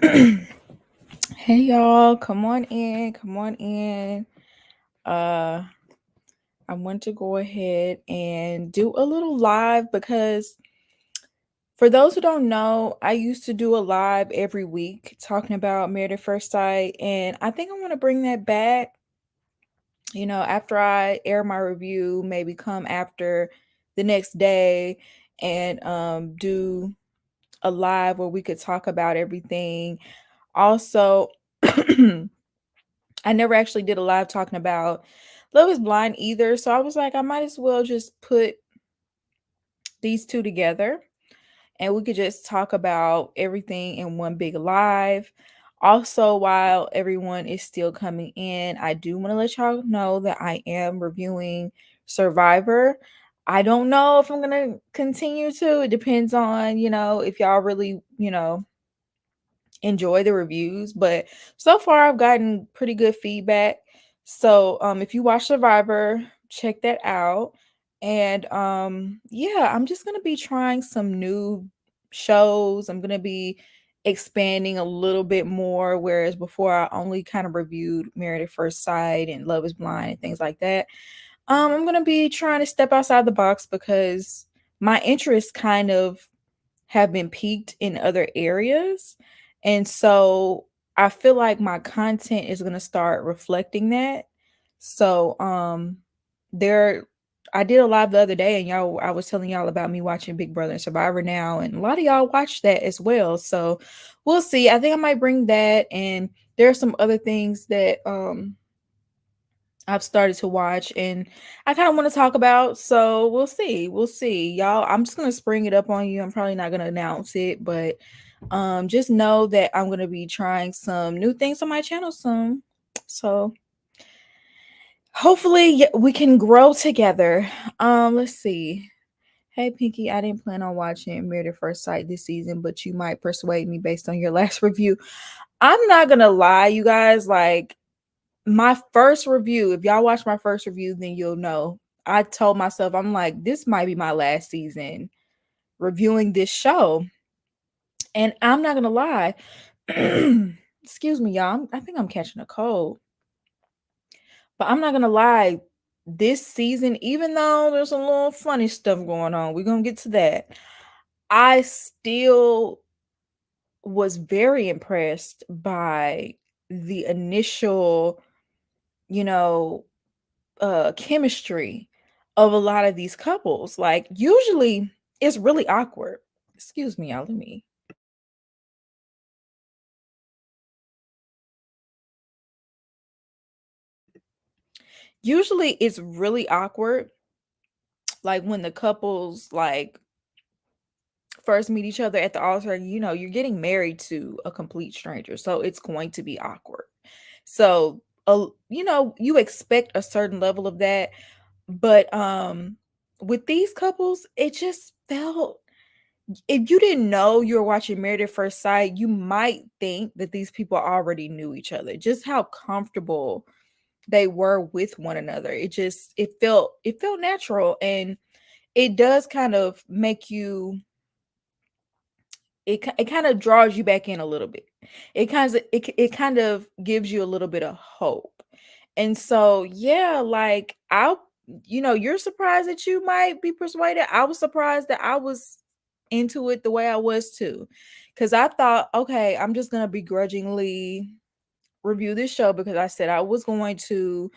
Hey y'all, come on in, come on in. Uh I want to go ahead and do a little live because for those who don't know, I used to do a live every week talking about Married at First Sight, and I think I want to bring that back. After I air my review, maybe come after the next day and do a live where we could talk about everything. Also, I never actually did a live talking about Love is Blind either. So I was like, I might as well just put these two together and we could just talk about everything in one big live. Also, while everyone is still coming in, I do want to let y'all know that I am reviewing Survivor. I don't know if I'm going to continue to. It depends on, if y'all really, enjoy the reviews, but so far I've gotten pretty good feedback. So if you watch Survivor, check that out. And yeah, I'm just gonna be trying some new shows. I'm gonna be expanding a little bit more, whereas before I only kind of reviewed Married at First Sight and Love is Blind and things like that. I'm gonna be trying to step outside the box because my interests kind of have been peaked in other areas. And so I feel like my content is going to start reflecting that. So there I did a live the other day and I was telling y'all about me watching Big Brother and Survivor now, and a lot of y'all watch that as well. So we'll see. I think I might bring that, and there are some other things that I've started to watch and I kind of want to talk about. So we'll see. We'll see. Y'all, I'm just gonna spring it up on you. I'm probably not gonna announce it, but just know that I'm gonna be trying some new things on my channel soon. So hopefully we can grow together. Let's see. Hey Pinky, I didn't plan on watching Married at First Sight this season, but you might persuade me based on your last review. I'm not gonna lie, you guys, like my first review, if y'all watch my first review, then you'll know. I told myself, I'm like, this might be my last season reviewing this show. And I'm not gonna lie. Excuse me, y'all. I think I'm catching a cold. But I'm not gonna lie, this season, even though there's a little funny stuff going on, we're gonna get to that. I still was very impressed by the initial, you know, chemistry of a lot of these couples. Like usually it's really awkward. Excuse me, y'all. Let me. Usually it's really awkward, like when the couples like first meet each other at the altar. You're getting married to a complete stranger, so it's going to be awkward. So, you expect a certain level of that, but with these couples, it just felt if you didn't know you were watching Married at First Sight, you might think that these people already knew each other. Just how comfortable they were with one another. It felt natural, and it does kind of make you it kind of draws you back in a little bit. It kind of gives you a little bit of hope. And so yeah, like you're surprised that you might be persuaded. I was surprised that I was into it the way I was too. Cuz I thought, okay, I'm just going to begrudgingly review this show because I said I was going to.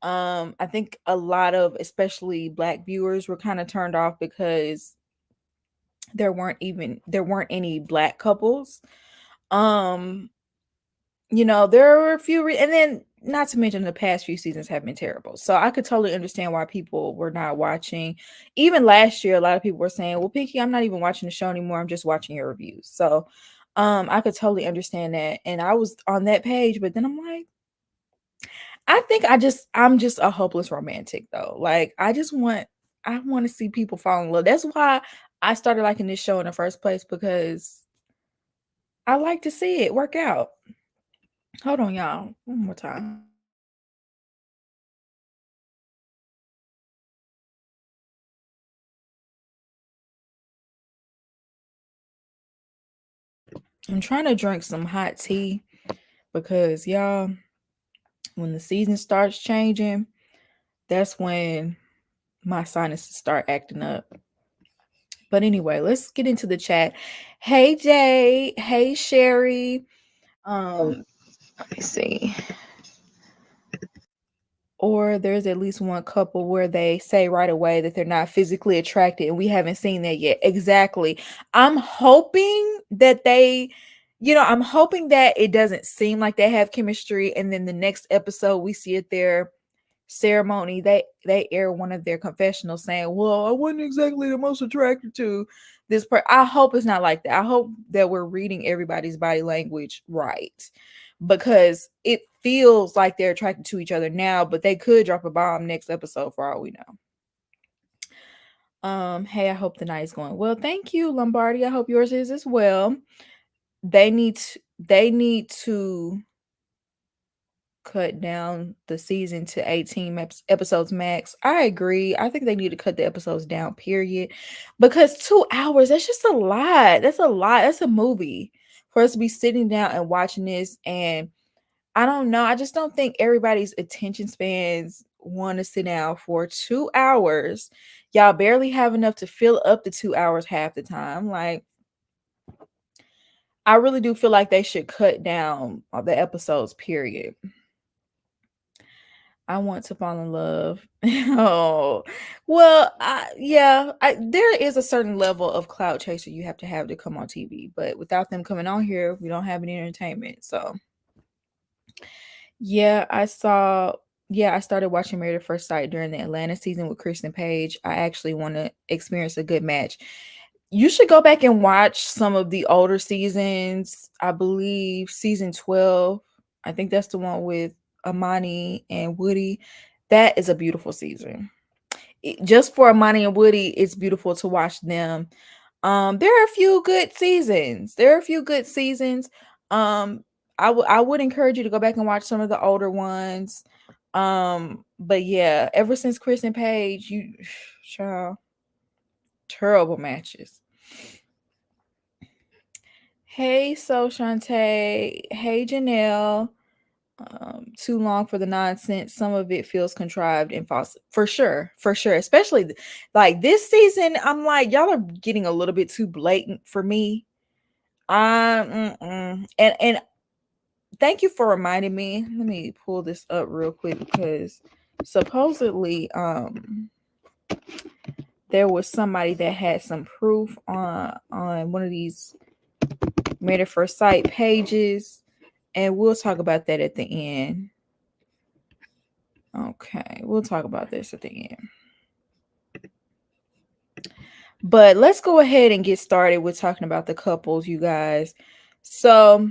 I think a lot of especially black viewers were kind of turned off because there weren't any black couples. Um, there were a few, and then not to mention the past few seasons have been terrible. So I could totally understand why people were not watching. Even last year, a lot of people were saying, "Well, Pinky, I'm not even watching the show anymore. I'm just watching your reviews." So, I could totally understand that, and I was on that page. But then I'm like, I'm just a hopeless romantic though. Like I want to see people fall in love. That's why I started liking this show in the first place because I like to see it work out. Hold on, y'all. One more time. I'm trying to drink some hot tea because y'all, when the season starts changing, that's when my sinuses start acting up. But anyway, let's get into the chat. Hey Jay, hey Sherry. Let me see. Or there's at least one couple where they say right away that they're not physically attracted, and we haven't seen that yet. Exactly. I'm hoping that I'm hoping that it doesn't seem like they have chemistry, and then the next episode we see it their ceremony, they air one of their confessionals saying, "Well, I wasn't exactly the most attracted to this part." I hope it's not like that. I hope that we're reading everybody's body language right, because it feels like they're attracted to each other now, but they could drop a bomb next episode for all we know. Hey, I hope the night is going well. Thank you, Lombardi. I hope yours is as well. They need to cut down the season to 18 episodes max. I agree. I think they need to cut the episodes down, period. Because 2 hours, that's just a lot. That's a lot. That's a movie for us to be sitting down and watching this. And I don't know. I just don't think everybody's attention spans want to sit down for 2 hours. Y'all barely have enough to fill up the 2 hours half the time. Like, I really do feel like they should cut down the episodes, period. I want to fall in love. Oh, well, there is a certain level of cloud chaser you have to come on TV, but without them coming on here, we don't have any entertainment. So, yeah, I started watching Married at First Sight during the Atlanta season with Kristen Page. I actually want to experience a good match. You should go back and watch some of the older seasons. I believe season 12. I think that's the one with Amani and Woody. That is a beautiful season. Just for Amani and Woody, it's beautiful to watch them. There are a few good seasons. Um, I would encourage you to go back and watch some of the older ones. But yeah, ever since Chris and Paige, you child, terrible matches. Hey, so Shantae. Hey, Janelle. Too long for the nonsense. Some of it feels contrived and false. For sure. For sure. Especially like this season, I'm like, y'all are getting a little bit too blatant for me. And thank you for reminding me. Let me pull this up real quick because supposedly there was somebody that had some proof on one of these Married at First Sight pages, and we'll talk about that at the end. Okay, we'll talk about this at the end. But let's go ahead and get started with talking about the couples, you guys. So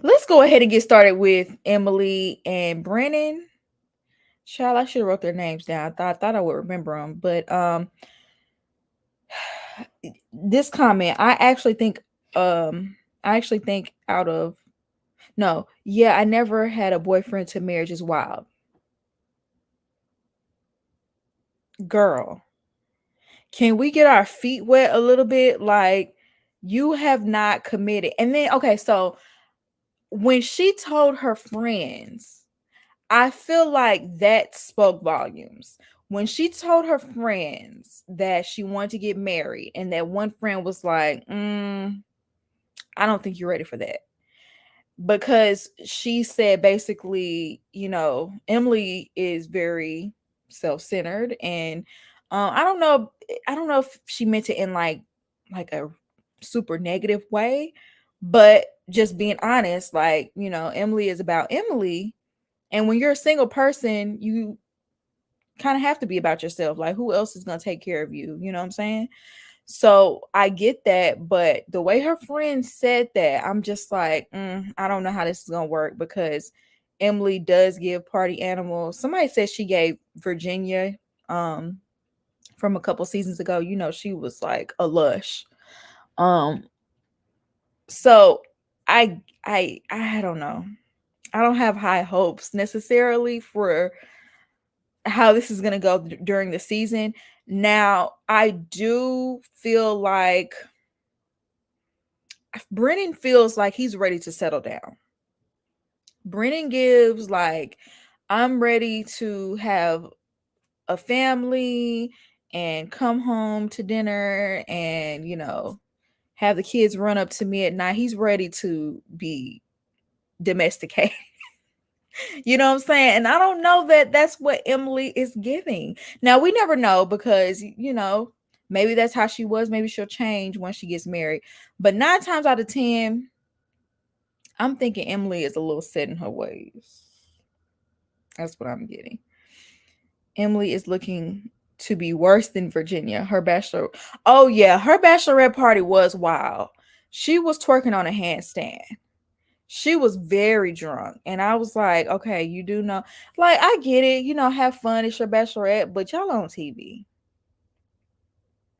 let's go ahead and get started with Emily and Brennan. Child, I should have wrote their names down. I thought I would remember them, but this comment, I actually think out of no, yeah, I never had a boyfriend to marriage is wild. Girl, can we get our feet wet a little bit? Like, you have not committed. And then, okay, so when she told her friends, I feel like that spoke volumes. When she told her friends that she wanted to get married, and that one friend was like, I don't think you're ready for that. Because she said basically, Emily is very self-centered, and I don't know if she meant it in like a super negative way, but just being honest, like, Emily is about Emily, and when you're a single person, you kind of have to be about yourself. Like, who else is going to take care of you? You know what I'm saying? So I get that, but the way her friend said that, I'm just like, I don't know how this is gonna work, because Emily does give party animals. Somebody said she gave Virginia from a couple seasons ago. She was like a lush. So I don't know. I don't have high hopes necessarily for how this is gonna go during the season. Now, I do feel like Brennan feels like he's ready to settle down. Brennan gives like, I'm ready to have a family and come home to dinner and, have the kids run up to me at night. He's ready to be domesticated. You know what I'm saying? And I don't know that that's what Emily is giving. Now, we never know because, maybe that's how she was. Maybe she'll change once she gets married. But 9 times out of 10, I'm thinking Emily is a little set in her ways. That's what I'm getting. Emily is looking to be worse than Virginia. Her bachelor. Oh, yeah. Her bachelorette party was wild. She was twerking on a handstand. She was very drunk. And I was like, okay, you do know. Like, I get it. Have fun. It's your bachelorette. But y'all on TV.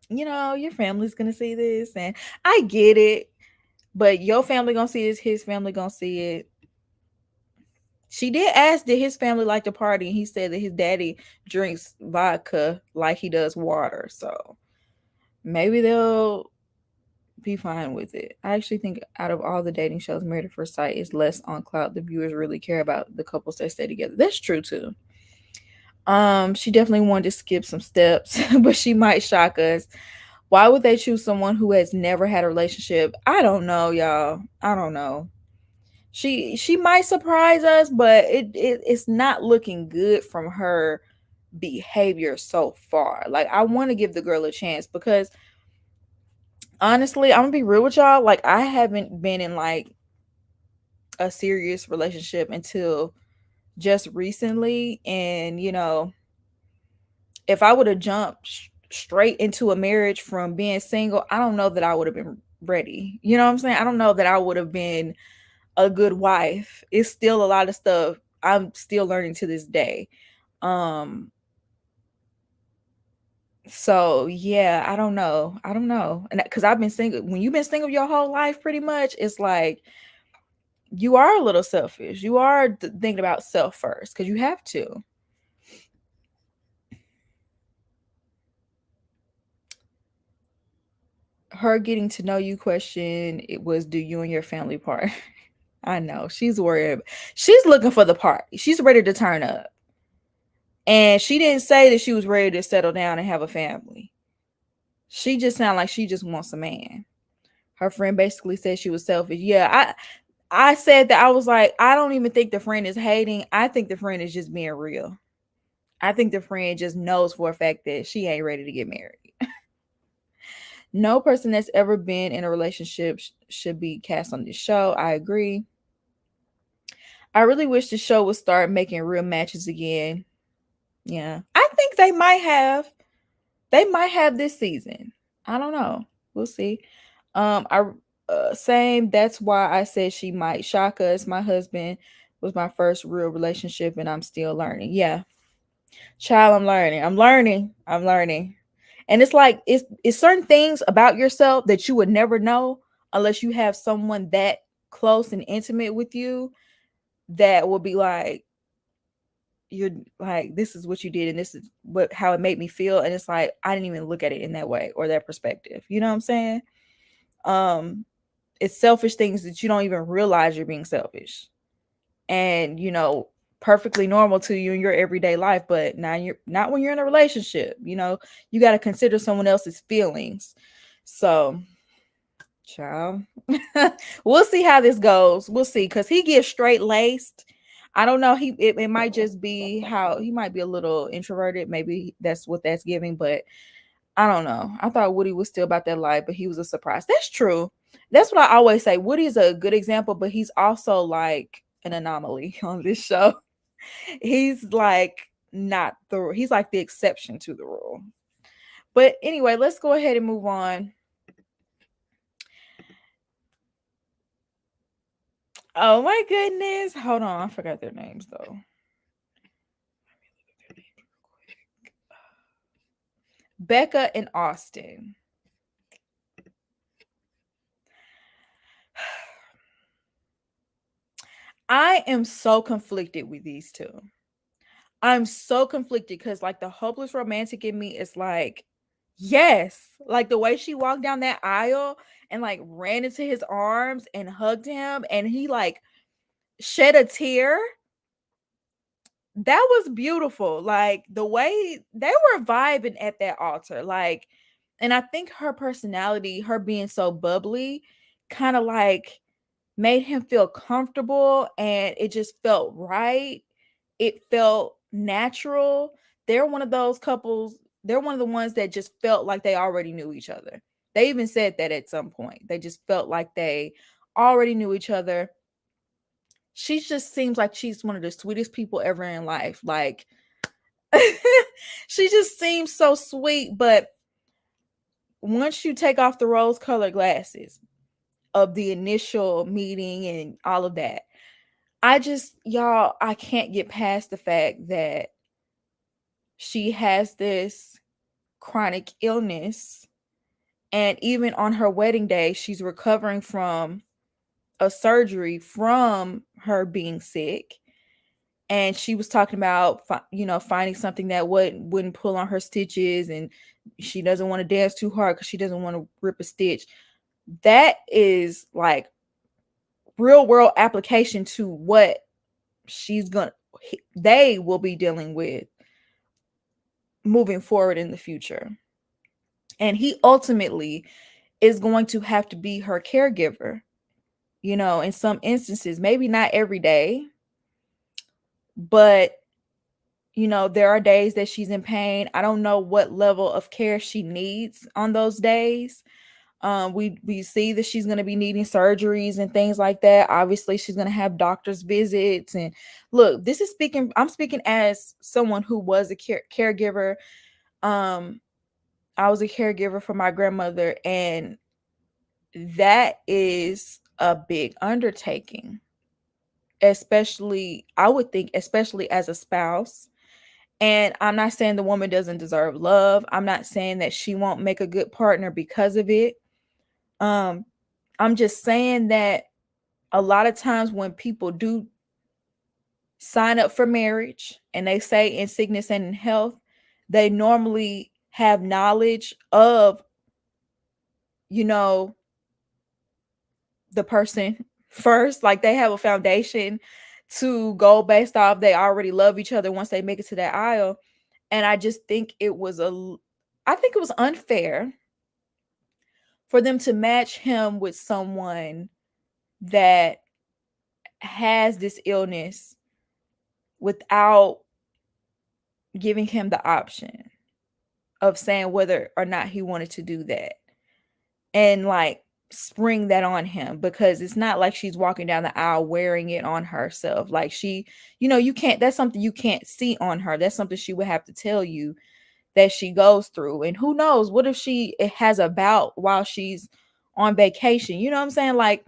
Your family's going to see this. And I get it. But your family going to see this. His family going to see it. She did ask, did his family like the party? And he said that his daddy drinks vodka like he does water. So maybe they'll be fine with it. I actually think out of all the dating shows, Married at First Sight is less on clout. The viewers really care about the couples that stay together. That's true too. She definitely wanted to skip some steps, but she might shock us. Why would they choose someone who has never had a relationship? I don't know, y'all. I don't know. She might surprise us, but it's not looking good from her behavior so far. Like, I want to give the girl a chance because honestly, I'm gonna be real with y'all. Like, I haven't been in like a serious relationship until just recently, and if I would have jumped straight into a marriage from being single, I don't know that I would have been ready. You know what I'm saying? I don't know that I would have been a good wife. It's still a lot of stuff I'm still learning to this day. Um so yeah, I don't know. I don't know. And cuz I've been single, when you've been single your whole life pretty much, it's like you are a little selfish. You are thinking about self first cuz you have to. Her getting to know you question, it was, do you and your family part? I know. She's worried. She's looking for the party. She's ready to turn up. And she didn't say that she was ready to settle down and have a family. She just sounded like she just wants a man. Her friend basically said she was selfish. Yeah, I said that. I was like, I don't even think the friend is hating. I think the friend is just being real. I think the friend just knows for a fact that she ain't ready to get married. No person that's ever been in a relationship should be cast on this show. I agree. I really wish the show would start making real matches again. Yeah. I think they might have. They might have this season. I don't know. We'll see. I Same. That's why I said she might shock us. My husband was my first real relationship, and I'm still learning. Yeah, child, I'm learning. I'm learning. I'm learning. And it's like it's certain things about yourself that you would never know unless you have someone that close and intimate with you that will be like, you're like, this is what you did and this is what how it made me feel. And it's like, I didn't even look at it in that way or that perspective. You know what I'm saying? Um, it's selfish things that you don't even realize you're being selfish. And perfectly normal to you in your everyday life, but now you're not when you're in a relationship. You got to consider someone else's feelings. So, child, we'll see how this goes. We'll see, because he gets straight laced. I don't know. It might just be how he might be a little introverted. Maybe that's what that's giving, but I don't know. I thought Woody was still about that life, but he was a surprise. That's true. That's what I always say. Woody's a good example, but he's also like an anomaly on this show. He's like not he's like the exception to the rule. But anyway, let's go ahead and move on. Oh my goodness. Hold on. I forgot their names though. Becca and Austin. I am so conflicted with these two. I'm so conflicted because like the hopeless romantic in me is like, Yes, like the way she walked down that aisle and like ran into his arms and hugged him and he like shed a tear. That was beautiful. Like the way they were vibing at that altar. Like, and I think her personality, her being so bubbly, kind of like made him feel comfortable and it just felt right. It felt natural. They're one of those couples, they're one of the ones that just felt like they already knew each other. They even said that at some point. They just felt like they already knew each other. She just seems like she's one of the sweetest people ever in life. Like she just seems so sweet, but once you take off the rose colored glasses of the initial meeting and all of that, I just, y'all, I can't get past the fact that she has this chronic illness. And even on her wedding day, she's recovering from a surgery from her being sick. And she was talking about, finding something that wouldn't pull on her stitches. And she doesn't want to dance too hard because she doesn't want to rip a stitch. That is like real world application to what they will be dealing with moving forward in the future. And he ultimately is going to have to be her caregiver, in some instances, maybe not every day, but there are days that she's in pain. I don't know what level of care she needs on those days. We see that she's going to be needing surgeries and things like that. Obviously, she's going to have doctor's visits. And look, I'm speaking as someone who was a caregiver. I was a caregiver for my grandmother, and that is a big undertaking, especially, I would think, especially as a spouse. And I'm not saying the woman doesn't deserve love. I'm not saying that she won't make a good partner because of it. I'm just saying that a lot of times when people do sign up for marriage and they say in sickness and in health, they normally have knowledge of, you know, the person first. Like they have a foundation to go based off. They already love each other once they make it to that aisle. And I just think I think it was unfair for them to match him with someone that has this illness without giving him the option of saying whether or not he wanted to do that, and like spring that on him, because it's not like she's walking down the aisle wearing it on herself. Like you can't, that's something you can't see on her. That's something she would have to tell you that she goes through. And who knows, what if she has a bout while she's on vacation? You know what I'm saying? Like,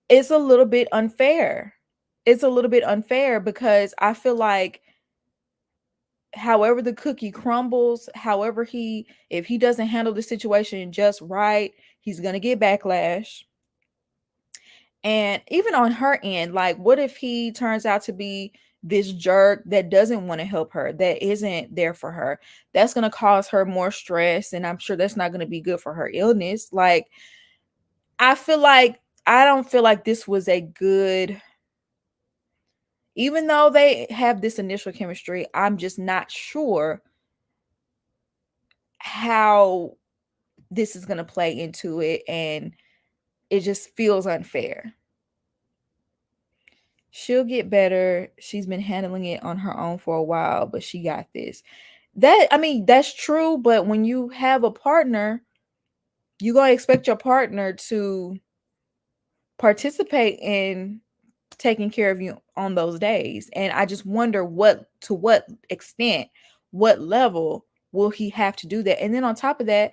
it's a little bit unfair. It's a little bit unfair because I feel like however the cookie crumbles, if he doesn't handle the situation just right, he's going to get backlash. And even on her end, like, what if he turns out to be this jerk that doesn't want to help her, that isn't there for her? That's going to cause her more stress. And I'm sure that's not going to be good for her illness. Like, I don't feel like this was a good, even though they have this initial chemistry, I'm just not sure how this is going to play into it. And it just feels unfair. She'll get better. She's been handling it on her own for a while, but she got this. That's true. But when you have a partner, you're going to expect your partner to participate in taking care of you on those days. And I just wonder to what extent, what level will he have to do that? And then on top of that,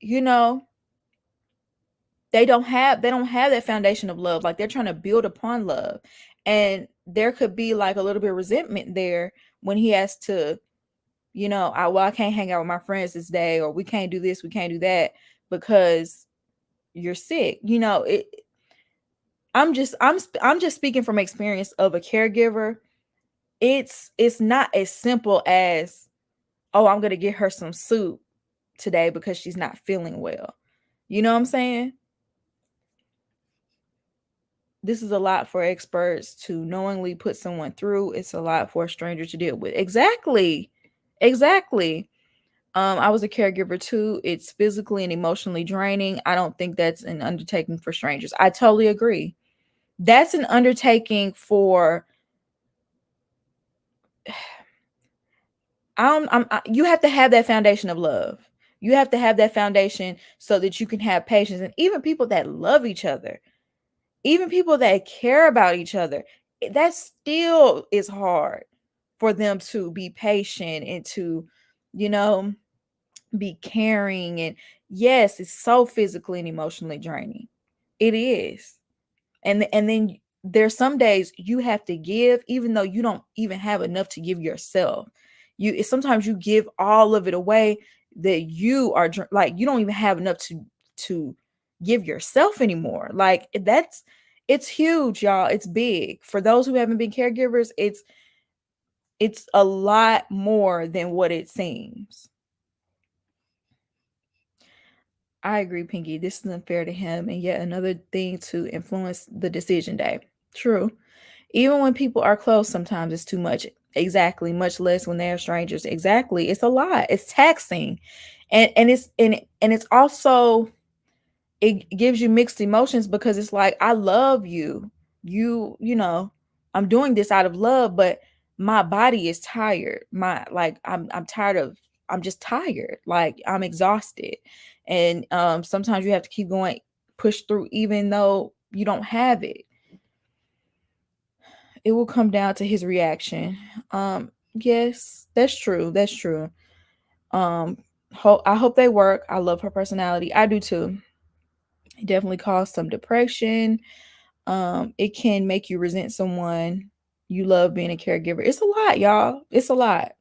they don't have that foundation of love. Like, they're trying to build upon love. And there could be like a little bit of resentment there when he has to, I can't hang out with my friends this day, or we can't do this, we can't do that because you're sick. I'm just speaking from experience of a caregiver. It's not as simple as, oh, I'm gonna get her some soup today because she's not feeling well. You know what I'm saying? This is a lot for experts to knowingly put someone through. It's a lot for a stranger to deal with. Exactly. Exactly. I was a caregiver too. It's physically and emotionally draining. I don't think that's an undertaking for strangers. I totally agree. That's an undertaking for you have to have that foundation of love. You have to have that foundation so that you can have patience. And even people that love each other, even people that care about each other, that still is hard for them to be patient and to, you know, be caring. And yes, it's so physically and emotionally draining. It is. And then there's some days you have to give even though you don't even have enough to give yourself. Sometimes you give all of it away that you are like you don't even have enough to give yourself anymore. Like it's huge, y'all. It's big. For those who haven't been caregivers, it's a lot more than what it seems. I agree, Pinky. This is unfair to him and yet another thing to influence the decision day. True. Even when people are close, sometimes it's too much. Exactly. Much less when they're strangers. Exactly. It's a lot. It's taxing. And it's also it gives you mixed emotions because it's like, I love you. You know, I'm doing this out of love, but my body is tired. I'm tired of I'm just tired. Like I'm exhausted. And sometimes you have to keep going, push through even though you don't have it. It will come down to his reaction. Yes, that's true. That's true. Um, I hope they work. I love her personality. I do too. It definitely caused some depression. It can make you resent someone you love being a caregiver. It's a lot, y'all. It's a lot.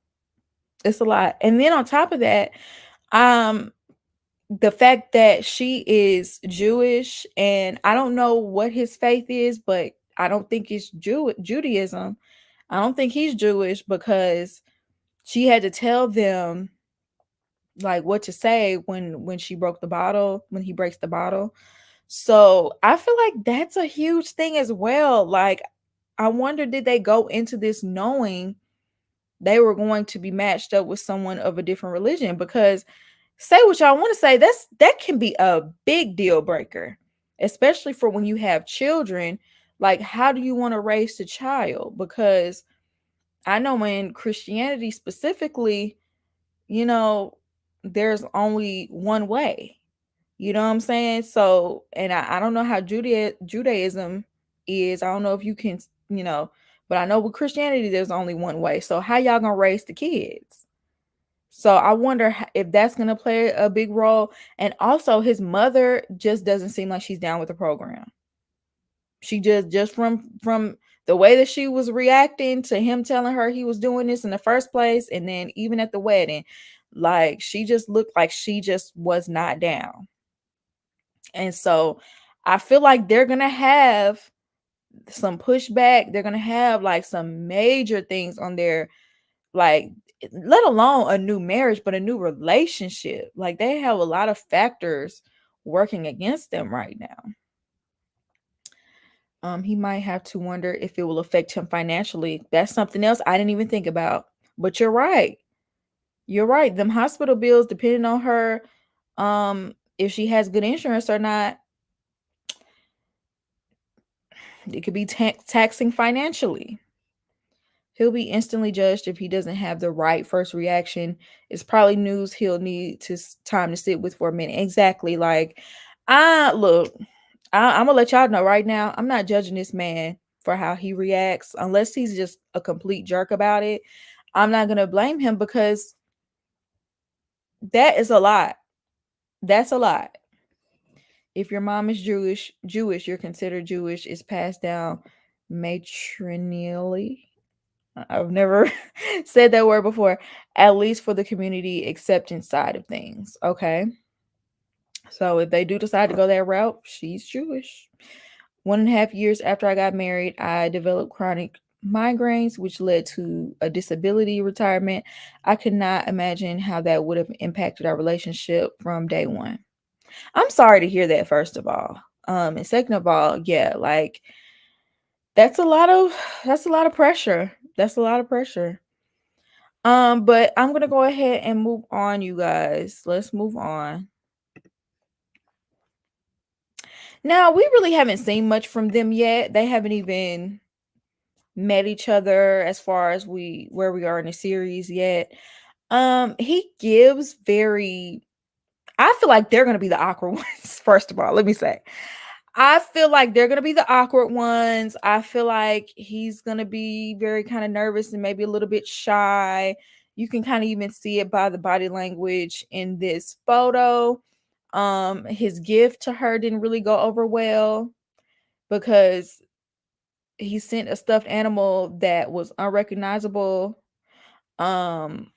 It's a lot. And then on top of that, um, the fact that she is Jewish, and I don't know what his faith is, but I don't think it's Judaism. I don't think he's Jewish because she had to tell them like what to say when she broke the bottle, when he breaks the bottle. So I feel like that's a huge thing as well. Like I wonder, did they go into this knowing they were going to be matched up with someone of a different religion? Because say what y'all want to say, that can be a big deal breaker, especially for when you have children. Like how do you want to raise the child? Because I know in Christianity specifically, you know, there's only one way. You know what I'm saying? So, and I don't know how Judaism is. I don't know if you can, you know, but I know with Christianity, there's only one way. So, how y'all gonna raise the kids? So, I wonder if that's gonna play a big role. And also, his mother just doesn't seem like she's down with the program. She just from the way that she was reacting to him telling her he was doing this in the first place, and then even at the wedding, like she just looked like she just was not down. And so I feel like they're going to have some pushback. They're going to have like some major things on their, like, let alone a new marriage, but a new relationship. Like they have a lot of factors working against them right now. He might have to wonder if it will affect him financially. That's something else I didn't even think about. But you're right. You're right. Them hospital bills, depending on her, if she has good insurance or not, it could be taxing financially. He'll be instantly judged if he doesn't have the right first reaction. It's probably news he'll need time to sit with for a minute. Exactly. Like, look, I'm gonna let y'all know right now. I'm not judging this man for how he reacts, unless he's just a complete jerk about it. I'm not gonna blame him because that is a lot. That's a lot. If your mom is Jewish, you're considered Jewish. It's passed down matrilineally. I've never said that word before, at least for the community acceptance side of things. Okay. So if they do decide to go that route, she's Jewish. 1.5 years after I got married, I developed chronic migraines, which led to a disability retirement. I could not imagine how that would have impacted our relationship from day one. I'm sorry to hear that, first of all. And second of all, yeah, like that's a lot of pressure. That's a lot of pressure. But I'm gonna go ahead and move on, you guys. Let's move on. Now, we really haven't seen much from them yet. They haven't even met each other as far as where we are in the series yet. He gives very I feel like they're gonna be the awkward ones, first of all. Let me say. I feel like they're gonna be the awkward ones. I feel like he's gonna be very kind of nervous and maybe a little bit shy. You can kind of even see it by the body language in this photo. His gift to her didn't really go over well because he sent a stuffed animal that was unrecognizable. Um,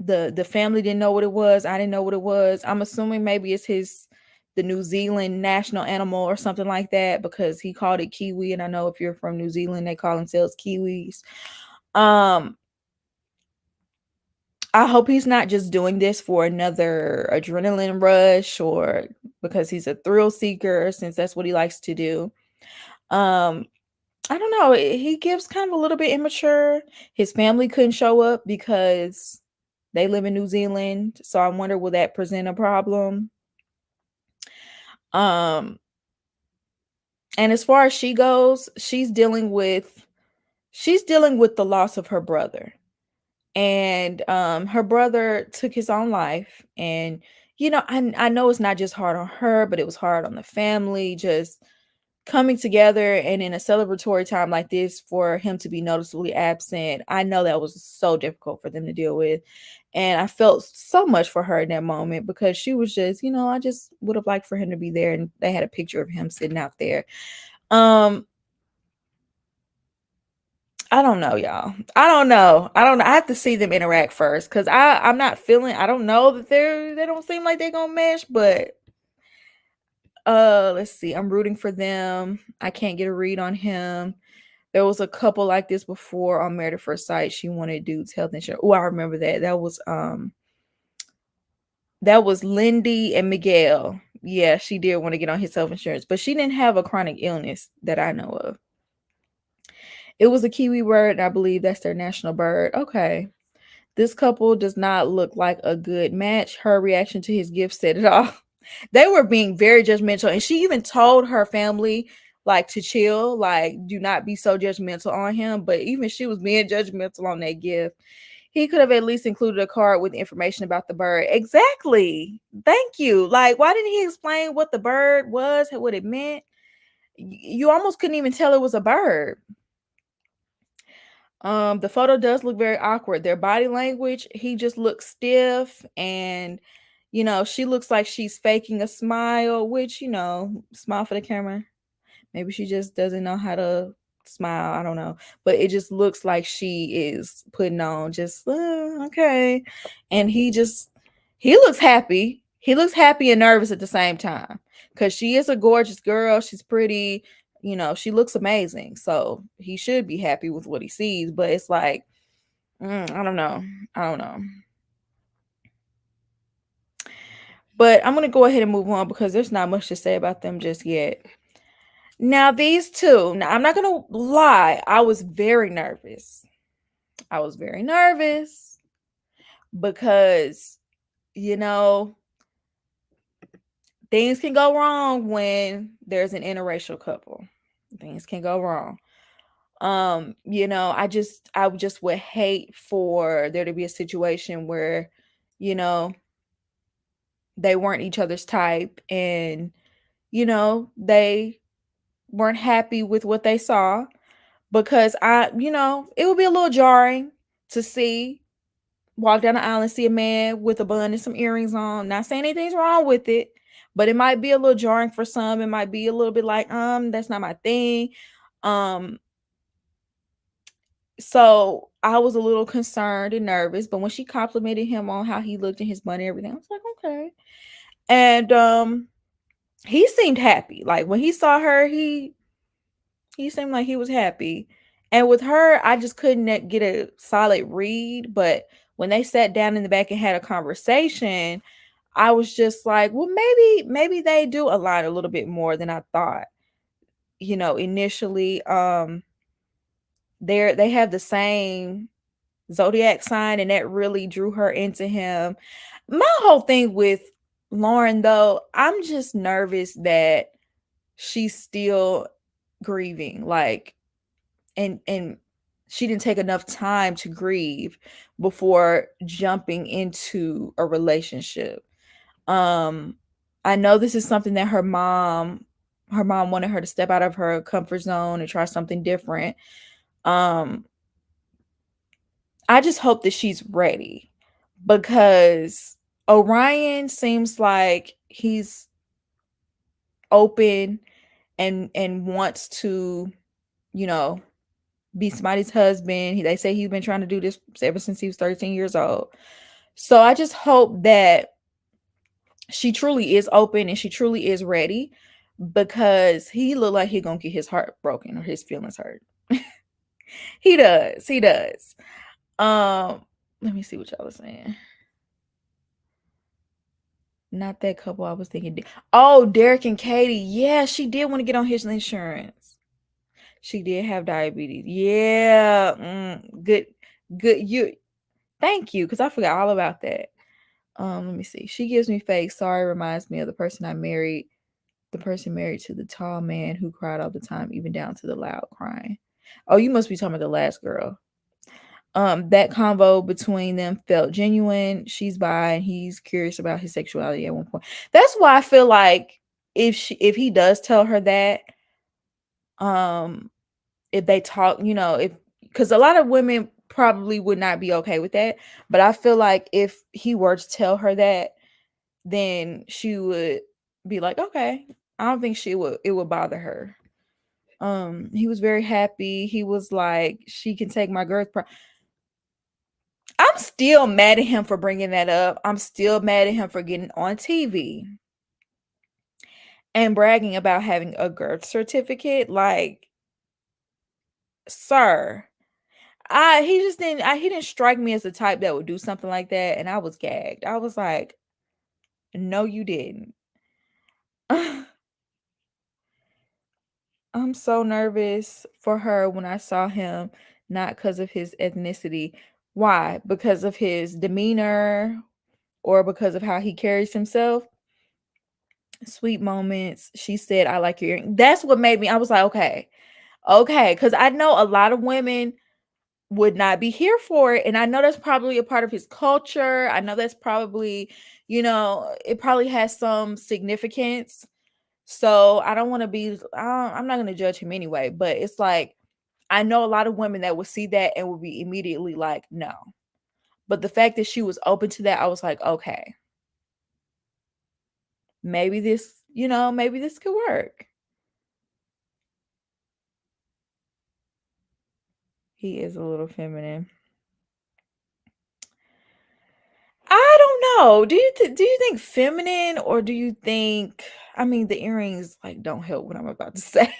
the family didn't know what it was. I didn't know what it was. I'm assuming maybe it's the New Zealand national animal or something like that, because he called it kiwi, and I know if you're from New Zealand, they call themselves kiwis. I hope he's not just doing this for another adrenaline rush or because he's a thrill seeker, since that's what he likes to do. I don't know. He gives kind of a little bit immature. His family couldn't show up because they live in New Zealand, so I wonder, will that present a problem? Um, and as far as she goes, she's dealing with the loss of her brother. And her brother took his own life, and I know it's not just hard on her, but it was hard on the family, just coming together, and in a celebratory time like this, for him to be noticeably absent. I know that was so difficult for them to deal with. And I felt so much for her in that moment, because she was just, I just would have liked for him to be there. And they had a picture of him sitting out there. I don't know, y'all. I don't know. I have to see them interact first, because I'm not feeling. I don't know that they don't seem like they're gonna mesh, but let's see. I'm rooting for them. I can't get a read on him. There was a couple like this before on Married at First Sight. She wanted dudes health insurance. Oh, I remember that. That was Lindy and Miguel. Yeah, she did want to get on his health insurance, but she didn't have a chronic illness that I know of. It was a kiwi bird, and I believe that's their national bird. Okay. This couple does not look like a good match. Her reaction to his gift said it all. They were being very judgmental, and she even told her family like to chill, like do not be so judgmental on him. But even she was being judgmental on that gift. He could have at least included a card with information about the bird. Exactly. Thank you. Like, why didn't he explain what the bird was, what it meant? You almost couldn't even tell it was a bird. The photo does look very awkward. Their body language, he just looks stiff, and she looks like she's faking a smile, which, smile for the camera. Maybe she just doesn't know how to smile. I don't know. But it just looks like she is putting on just okay. And he looks happy. He looks happy and nervous at the same time, because she is a gorgeous girl. She's pretty. She looks amazing. So he should be happy with what he sees. But it's like, I don't know. I don't know. But I'm going to go ahead and move on, because there's not much to say about them just yet. Now, these two, I'm not going to lie. I was very nervous. Because, things can go wrong when there's an interracial couple. Things can go wrong. I just would hate for there to be a situation where, they weren't each other's type, and, they weren't happy with what they saw, because it would be a little jarring to walk down the aisle and see a man with a bun and some earrings on. Not saying anything's wrong with it, but it might be a little jarring for some. It might be a little bit like, that's not my thing. So I was a little concerned and nervous, but when she complimented him on how he looked in his bun and everything, I was like, okay. And he seemed happy. Like when he saw her, he seemed like he was happy. And with her, I just couldn't get a solid read. But when they sat down in the back and had a conversation, I was just like, well, maybe they do align a little bit more than I thought. Initially, they have the same zodiac sign, and that really drew her into him. My whole thing with Lauren, though, I'm just nervous that she's still grieving, like, and she didn't take enough time to grieve before jumping into a relationship. um I know this is something that her mom wanted her to step out of her comfort zone and try something different. um I just hope that she's ready, because Orion seems like he's open and wants to, you know, be somebody's husband. They say he's been trying to do this ever since he was 13 years old. So I just hope that she truly is open and she truly is ready, because he look like he gonna get his heart broken or his feelings hurt. He does. He does. Let me see what y'all was saying. Not that couple I was thinking. Oh, Derek and Katie. Yeah, she did want to get on his insurance. She did have diabetes. Yeah. Good. Good. Thank you, because I forgot all about that. Let me see. She gives me fake. Sorry, reminds me of the person I married. The person married to the tall man who cried all the time, even down to the loud crying. Oh, you must be talking about the last girl. That convo between them felt genuine. She's bi and he's curious about his sexuality at one point. That's why I feel like if he does tell her that, um, if they talk, if because a lot of women probably would not be okay with that, but I feel like if he were to tell her that, then she would be like, okay. I don't think it would bother her. He was very happy. He was like, she can take my girth. I'm still mad at him for bringing that up. I'm still mad at him for getting on TV and bragging about having a girth certificate. Like, sir, he didn't strike me as the type that would do something like that, and I was gagged. I was like, no, you didn't. I'm so nervous for her when I saw him, not because of his ethnicity. Why? Because of his demeanor or because of how he carries himself? Sweet moments. She said, I like your earring. That's what made me, I was like, okay. Okay. Because I know a lot of women would not be here for it. And I know that's probably a part of his culture. I know that's probably, it probably has some significance. So I don't want to be, I'm not going to judge him anyway. But it's like, I know a lot of women that would see that and would be immediately like, no. But the fact that she was open to that, I was like, okay, maybe maybe this could work. He is a little feminine. I don't know. Do you think feminine, or do you think, I mean, the earrings like don't help what I'm about to say.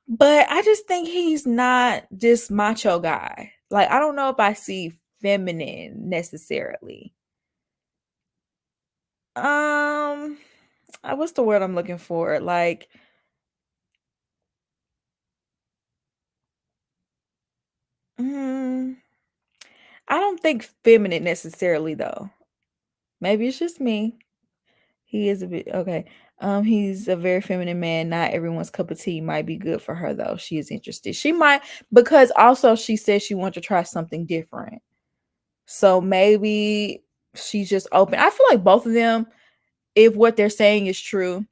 But I just think he's not this macho guy. Like, I don't know if I see feminine necessarily. What's the word I'm looking for? Like, mm, I don't think feminine necessarily though. Maybe it's just me. He is a bit okay. He's a very feminine man. Not everyone's cup of tea. Might be good for her though. She is interested. She might, because also she said she wants to try something different. So maybe she's just open. I feel like both of them, if what they're saying is true,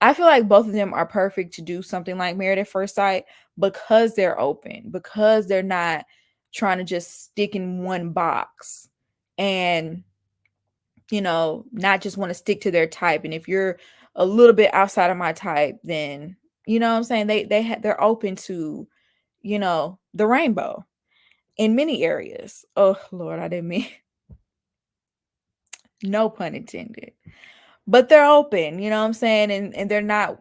I feel like both of them are perfect to do something like Married at First Sight, because they're open, because they're not trying to just stick in one box and, not just want to stick to their type. And if you're a little bit outside of my type, then, what I'm saying, they're open to, the rainbow in many areas. Oh Lord, I didn't mean, no pun intended. But they're open, you know what I'm saying? And they're not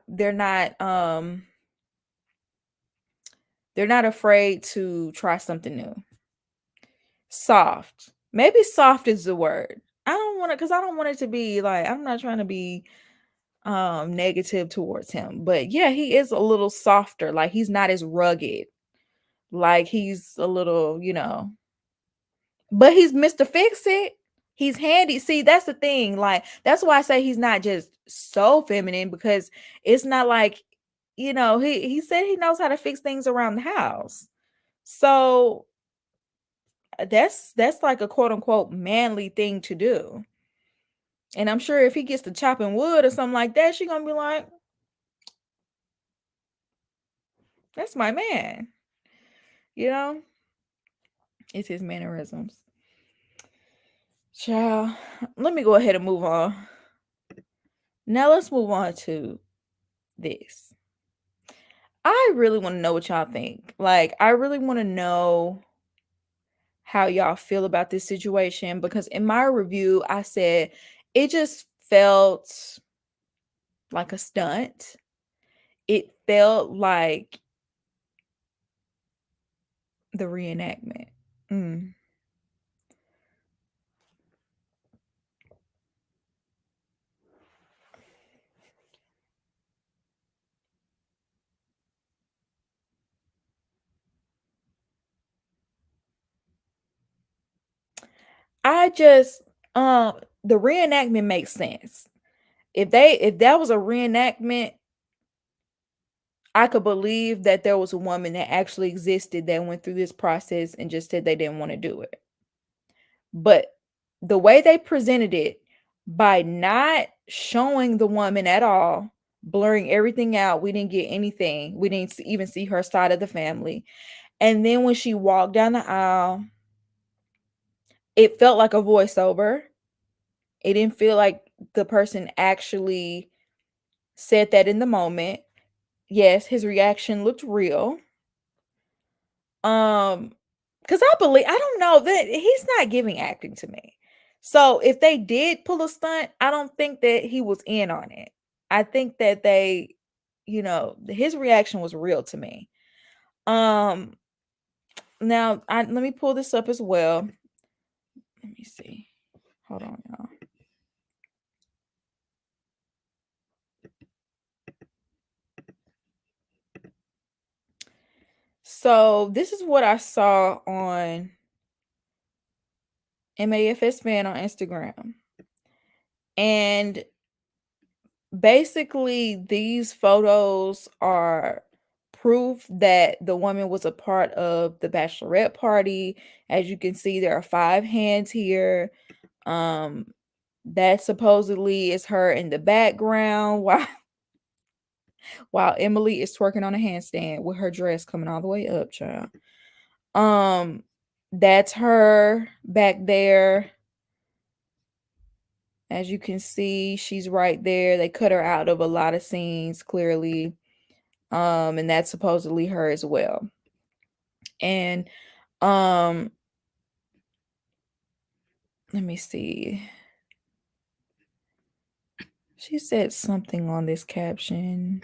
They're not afraid to try something new. Soft. Maybe soft is the word. I don't want to, because I don't want it to be like, I'm not trying to be negative towards him. But yeah, he is a little softer. Like he's not as rugged. Like he's a little, but he's Mr. Fix It. He's handy. See, that's the thing. Like, that's why I say he's not just so feminine, because it's not like, he said he knows how to fix things around the house. So that's like a quote unquote manly thing to do. And I'm sure if he gets to chopping wood or something like that, she's gonna be like, that's my man. You know? It's his mannerisms. Child, let me go ahead and move on. Now let's move on to this. I really want to know what y'all think. Like, I really want to know how y'all feel about this situation, because in my review, I said it just felt like a stunt. It felt like the reenactment. Mm. I just the reenactment makes sense. If that was a reenactment, I could believe that there was a woman that actually existed that went through this process and just said they didn't want to do it. But the way they presented it, by not showing the woman at all, blurring everything out, we didn't get anything. We didn't even see her side of the family. And then when she walked down the aisle, it felt like a voiceover. It didn't feel like the person actually said that in the moment. Yes, his reaction looked real. Because I don't know, that he's not giving acting to me. So if they did pull a stunt, I don't think that he was in on it. I think that his reaction was real to me. Now let me pull this up as well. Let me see. Hold on, y'all. So this is what I saw on MAFS fan on Instagram. And basically, these photos are proof that the woman was a part of the bachelorette party. As you can see, there are 5 hands here. That supposedly is her in the background while Emily is twerking on a handstand with her dress coming all the way up, child. That's her back there. As you can see, she's right there. They cut her out of a lot of scenes, clearly. And that's supposedly her as well. And let me see. She said something on this caption.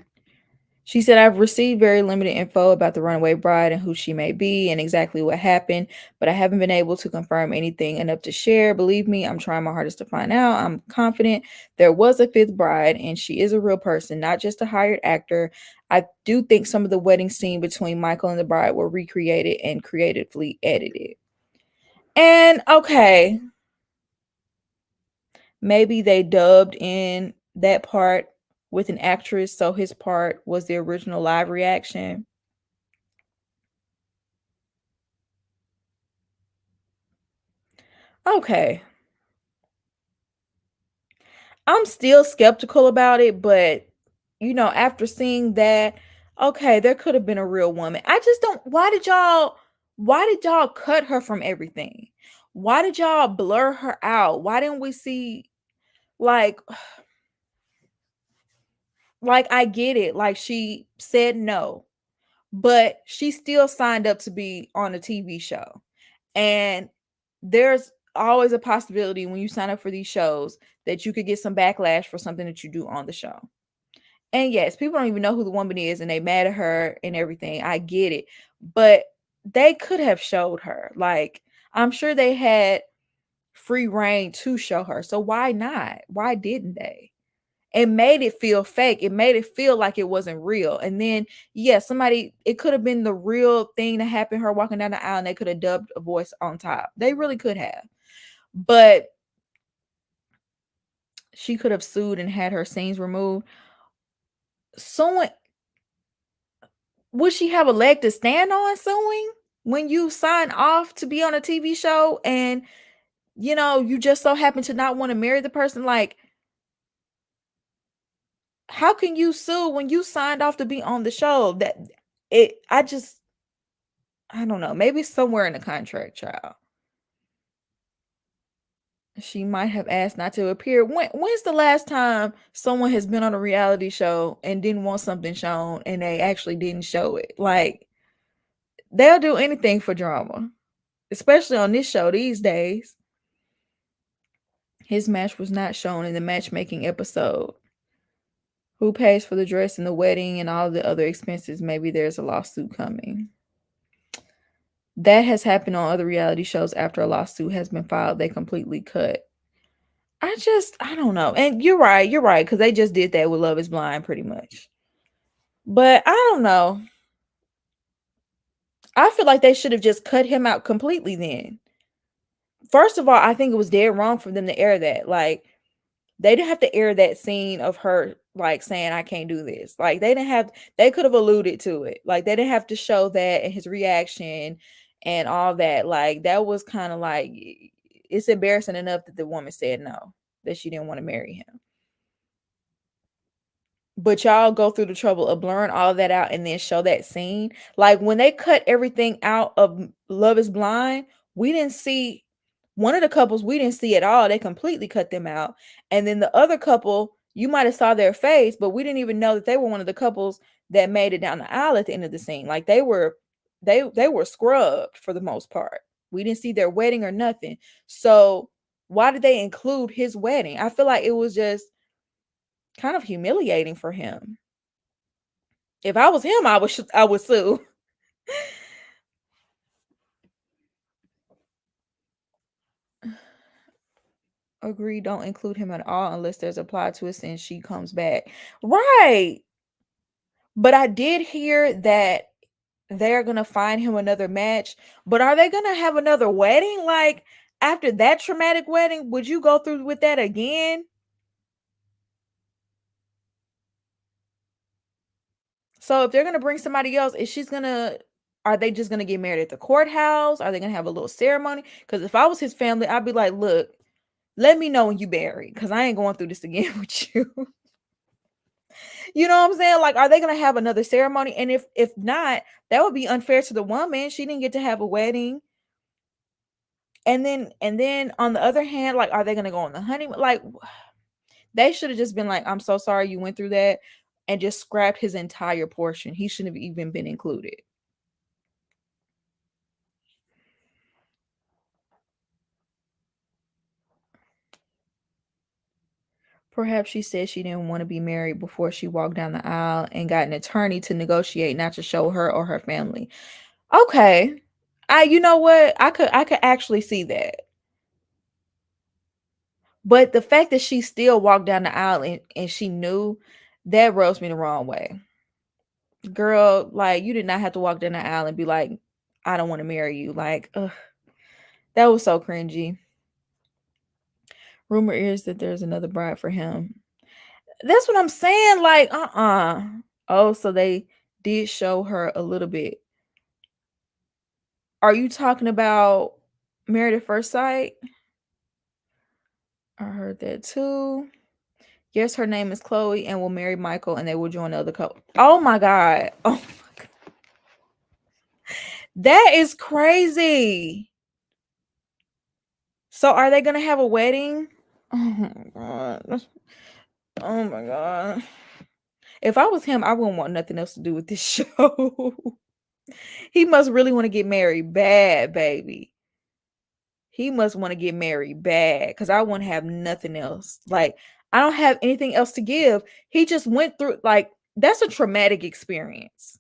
She said, I've received very limited info about the runaway bride and who she may be and exactly what happened, but I haven't been able to confirm anything enough to share. Believe me, I'm trying my hardest to find out. I'm confident there was a 5th bride and she is a real person, not just a hired actor. I do think some of the wedding scene between Michael and the bride were recreated and creatively edited. And okay, maybe they dubbed in that part with an actress, so his part was the original live reaction. Okay. I'm still skeptical about it, but after seeing that, okay, there could have been a real woman. I just don't, why did y'all cut her from everything? Why did y'all blur her out? Why didn't we see, like I get it. Like, she said no, but she still signed up to be on a TV show. And there's always a possibility when you sign up for these shows that you could get some backlash for something that you do on the show. And yes, people don't even know who the woman is and they mad at her and everything. I get it. But they could have showed her. Like, I'm sure they had free reign to show her. So why not? Why didn't they? It made it feel fake. It made it feel like it wasn't real. And then, yeah, it could have been the real thing that happened, her walking down the aisle, and they could have dubbed a voice on top. They really could have. But she could have sued and had her scenes removed. Someone, would she have a leg to stand on suing when you sign off to be on a TV show and you just so happen to not want to marry the person? Like, how can you sue when you signed off to be on the show? I don't know. Maybe somewhere in the contract, child. She might have asked not to appear. When's the last time someone has been on a reality show and didn't want something shown and they actually didn't show it? Like, they'll do anything for drama, especially on this show these days. His match was not shown in the matchmaking episode. Who pays for the dress and the wedding and all the other expenses? Maybe there's a lawsuit coming. That has happened on other reality shows. After a lawsuit has been filed, they completely cut. I don't know. And you're right, because they just did that with Love is Blind pretty much. But I don't know. I feel like they should have just cut him out completely then. First of all, I think it was dead wrong for them to air that. Like, they didn't have to air that scene of her like saying, I can't do this. Like, they could have alluded to it. Like, they didn't have to show that and his reaction and all that. Like, that was kind of like, it's embarrassing enough that the woman said no, that she didn't want to marry him. But y'all go through the trouble of blurring all of that out and then show that scene. Like, when they cut everything out of Love is Blind, we didn't see one of the couples, we didn't see at all. They completely cut them out. And then the other couple, you might have saw their face, but we didn't even know that they were one of the couples that made it down the aisle at the end of the scene. Like, they were scrubbed for the most part. We didn't see their wedding or nothing. So why did they include his wedding? I feel like it was just kind of humiliating for him. If I was him, I would sue. Agree, don't include him at all unless there's a plot twist and she comes back. Right. But I did hear that they're going to find him another match, but are they going to have another wedding? Like, after that traumatic wedding, would you go through with that again? So if they're going to bring somebody else, are they just going to get married at the courthouse? Are they going to have a little ceremony? Because if I was his family, I'd be like, look, let me know when you married, because I ain't going through this again with you. You know what I'm saying? Like, are they gonna have another ceremony? And if not, that would be unfair to the woman. She didn't get to have a wedding. And then on the other hand, like, are they gonna go on the honeymoon? Like, they should have just been like, I'm so sorry you went through that, and just scrapped his entire portion. He shouldn't have even been included. Perhaps she said she didn't want to be married before she walked down the aisle and got an attorney to negotiate not to show her or her family. Okay. You know what? I could actually see that. But the fact that she still walked down the aisle and she knew, that rubs me the wrong way. Girl, like, you did not have to walk down the aisle and be like, I don't want to marry you. Like, ugh, that was so cringy. Rumor is that there's another bride for him. That's what I'm saying. Like, Oh, so they did show her a little bit. Are you talking about Married at First Sight? I heard that too. Yes, her name is Chloe and will marry Michael and they will join the other couple. Oh my God. Oh my God. That is crazy. So are they gonna have a wedding? Oh my God. Oh my God. If I was him, I wouldn't want nothing else to do with this show. He must really want to get married bad, baby. He must want to get married bad, because I wouldn't have nothing else. Like, I don't have anything else to give. He just went through, like, that's a traumatic experience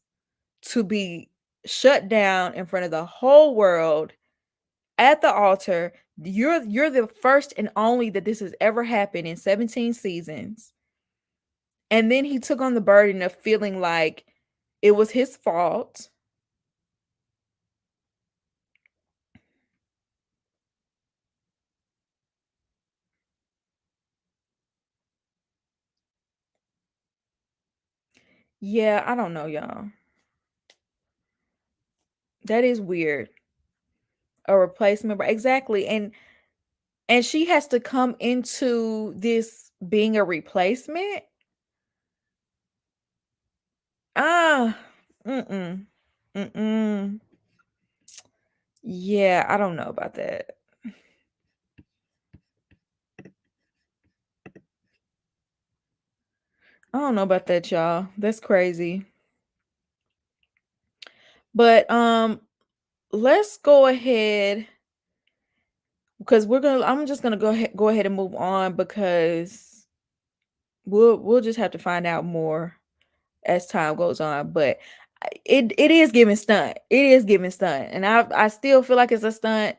to be shut down in front of the whole world at the altar. You're the first and only that this has ever happened in 17 seasons. And then he took on the burden of feeling like it was his fault. Yeah, I don't know, y'all. That is weird. A replacement, exactly. And she has to come into this being a replacement. Ah, mm-mm, mm-mm. Yeah, I don't know about that. I don't know about that, y'all. That's crazy. But let's go ahead because I'm just gonna go ahead and move on because we'll just have to find out more as time goes on. But it is giving stunt. It is giving stunt. And I still feel like it's a stunt.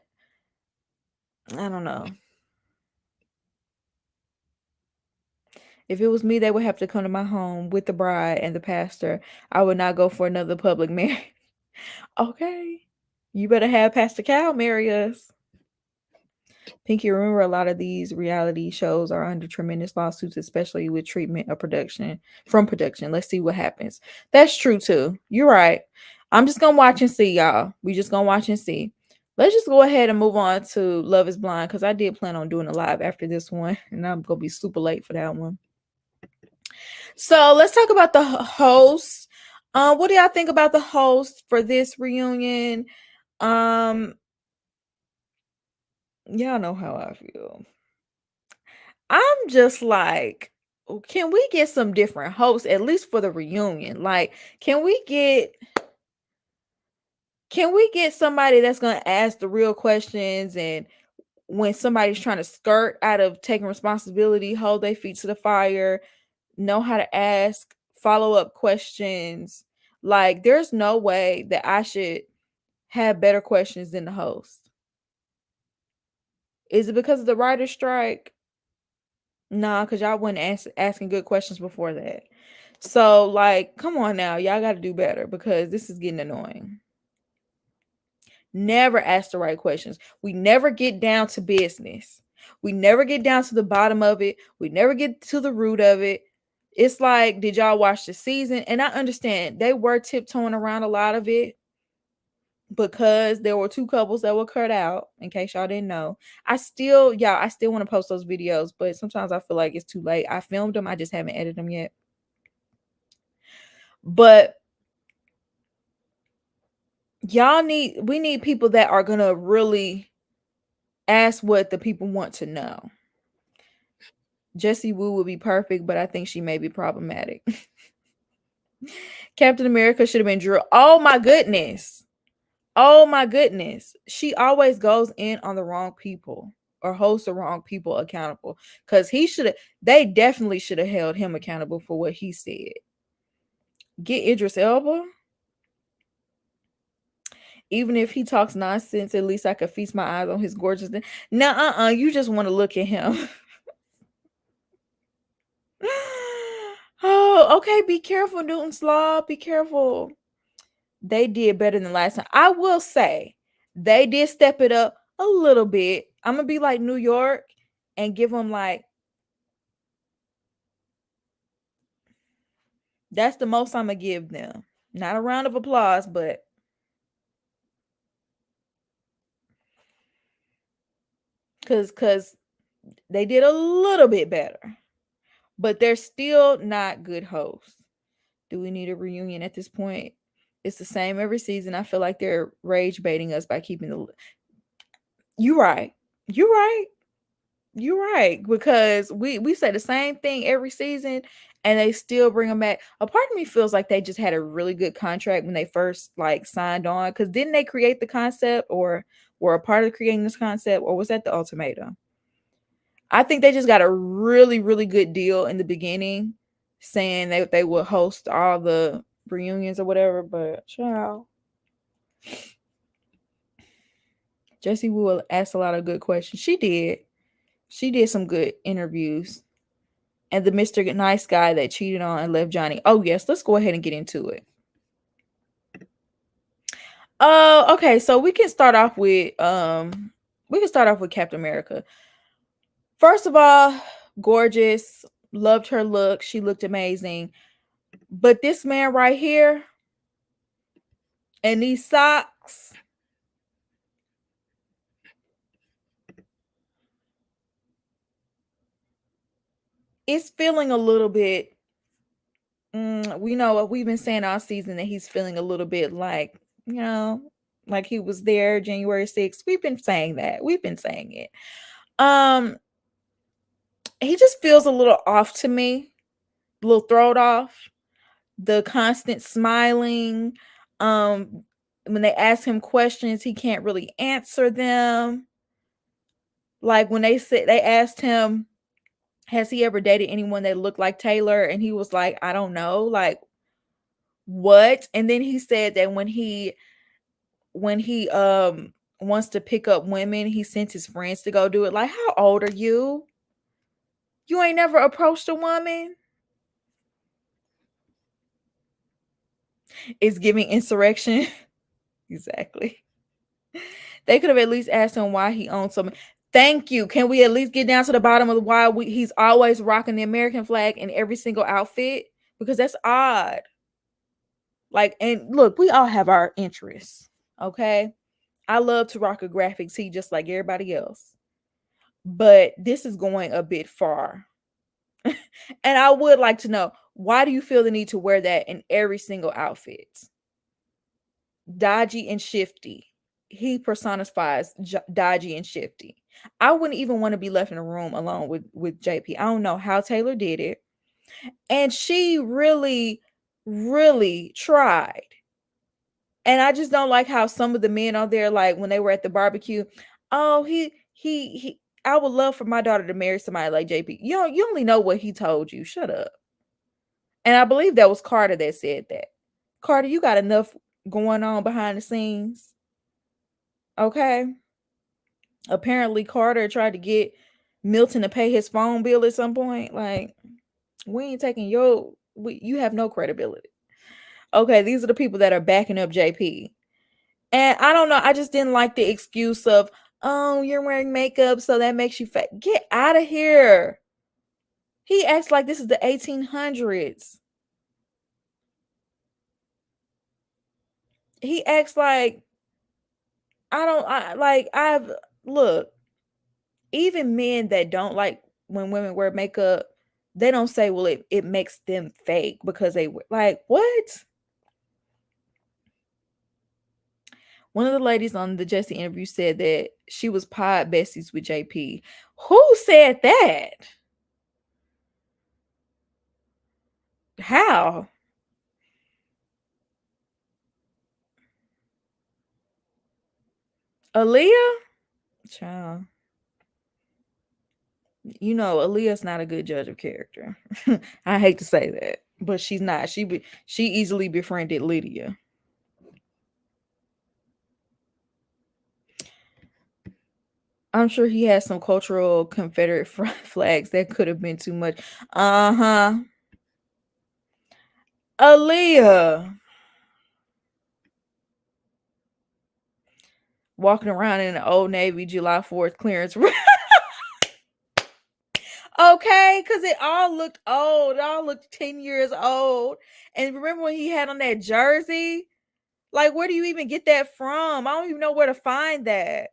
I don't know. If it was me, they would have to come to my home with the bride and the pastor. I would not go for another public marriage. Okay. You better have Pastor Cal marry us. Pinky, remember a lot of these reality shows are under tremendous lawsuits, especially with treatment of production from production. Let's see what happens. That's true too. You're right. I'm just gonna watch and see, y'all. We just gonna watch and see. Let's just go ahead and move on to Love is Blind because I did plan on doing a live after this one, and I'm gonna be super late for that one. So let's talk about the host. What do y'all think about the host for this reunion? Um, y'all know how I feel. I'm just like, can we get some different hosts at least for the reunion? Like, can we get somebody that's gonna ask the real questions, and when somebody's trying to skirt out of taking responsibility, hold their feet to the fire, know how to ask follow-up questions. Like, there's no way that I should have better questions than the host. Is it because of the writer's strike? Nah, because y'all wasn't asking good questions before that. So, like, come on now. Y'all got to do better because this is getting annoying. Never ask the right questions. We never get down to business. We never get down to the bottom of it. We never get to the root of it. It's like, did y'all watch the season? And I understand they were tiptoeing around a lot of it because there were two couples that were cut out, in case y'all didn't know. I still want to post those videos, but sometimes I feel like it's too late. I filmed them, I just haven't edited them yet. But we need people that are gonna really ask what the people want to know. Jessie Wu would be perfect, but I think she may be problematic. Captain America should have been Drew. Oh my goodness. Oh my goodness. She always goes in on the wrong people or holds the wrong people accountable. Because they definitely should have held him accountable for what he said. Get Idris Elba. Even if he talks nonsense, at least I could feast my eyes on his gorgeousness. Nah, you just want to look at him. Oh, okay. Be careful, Newton Slaw. Be careful. They did better than last time. I will say they did step it up a little bit. I'm gonna be like New York and give them like, that's the most I'm gonna give them. Not a round of applause, but because they did a little bit better, but they're still not good hosts. Do we need a reunion at this point? It's the same every season. I feel like they're rage baiting us by keeping the. You right. You right. You're right, because we say the same thing every season and they still bring them back. A part of me feels like they just had a really good contract when they first like signed on, because didn't they create the concept or were a part of creating this concept, or was that the ultimatum? I think they just got a really, really good deal in the beginning, saying that they would host all the reunions or whatever. But child, Jessie Wu asked a lot of good questions. She did. She did some good interviews. And the Mr. Nice Guy that cheated on and left Johnny. Oh yes, let's go ahead and get into it. Okay, so we can start off with Captain America. First of all, gorgeous, loved her look. She looked amazing. But this man right here and these socks, it's feeling a little bit. We know what we've been saying all season, that he's feeling a little bit like, like he was there January 6th. We've been saying that. We've been saying it. He just feels a little off to me, a little thrown off. The constant smiling. When they ask him questions, he can't really answer them. Like when they asked him, has he ever dated anyone that looked like Taylor? And he was like, I don't know. Like, what? And then he said that when he wants to pick up women, he sends his friends to go do it. Like, how old are you? You ain't never approached a woman? It's giving insurrection. Exactly. They could have at least asked him why he owns some. Thank you. Can we at least get down to the bottom of why he's always rocking the American flag in every single outfit? Because that's odd. Like, and look, we all have our interests. Okay. I love to rock a graphic tee just like everybody else. But this is going a bit far. And I would like to know, why do you feel the need to wear that in every single outfit? Dodgy and shifty. He personifies dodgy and shifty. I wouldn't even want to be left in a room alone with JP. I don't know how Taylor did it. And she really, really tried. And I just don't like how some of the men on there, like when they were at the barbecue, oh, he I would love for my daughter to marry somebody like JP. You only know what he told you. Shut up. And I believe that was Carter that said that. Carter, you got enough going on behind the scenes. Okay. Apparently Carter tried to get Milton to pay his phone bill at some point. Like, we ain't taking you have no credibility. Okay, these are the people that are backing up JP. And I don't know, I just didn't like the excuse of, oh, you're wearing makeup, so that makes you fat. Get out of here. He acts like this is the 1800s. He acts like look, even men that don't like when women wear makeup, they don't say, well, it makes them fake because they like, what? One of the ladies on the Jessie interview said that she was pod besties with JP. Who said that? How? Aaliyah? Child. Aaliyah's not a good judge of character. I hate to say that, but she's not. She easily befriended Lydia. I'm sure he has some cultural Confederate flags that could have been too much. Uh-huh. Aaliyah. Walking around in an Old Navy July 4th clearance. Okay, because it all looked old. It all looked 10 years old. And remember when he had on that jersey? Like, where do you even get that from? I don't even know where to find that.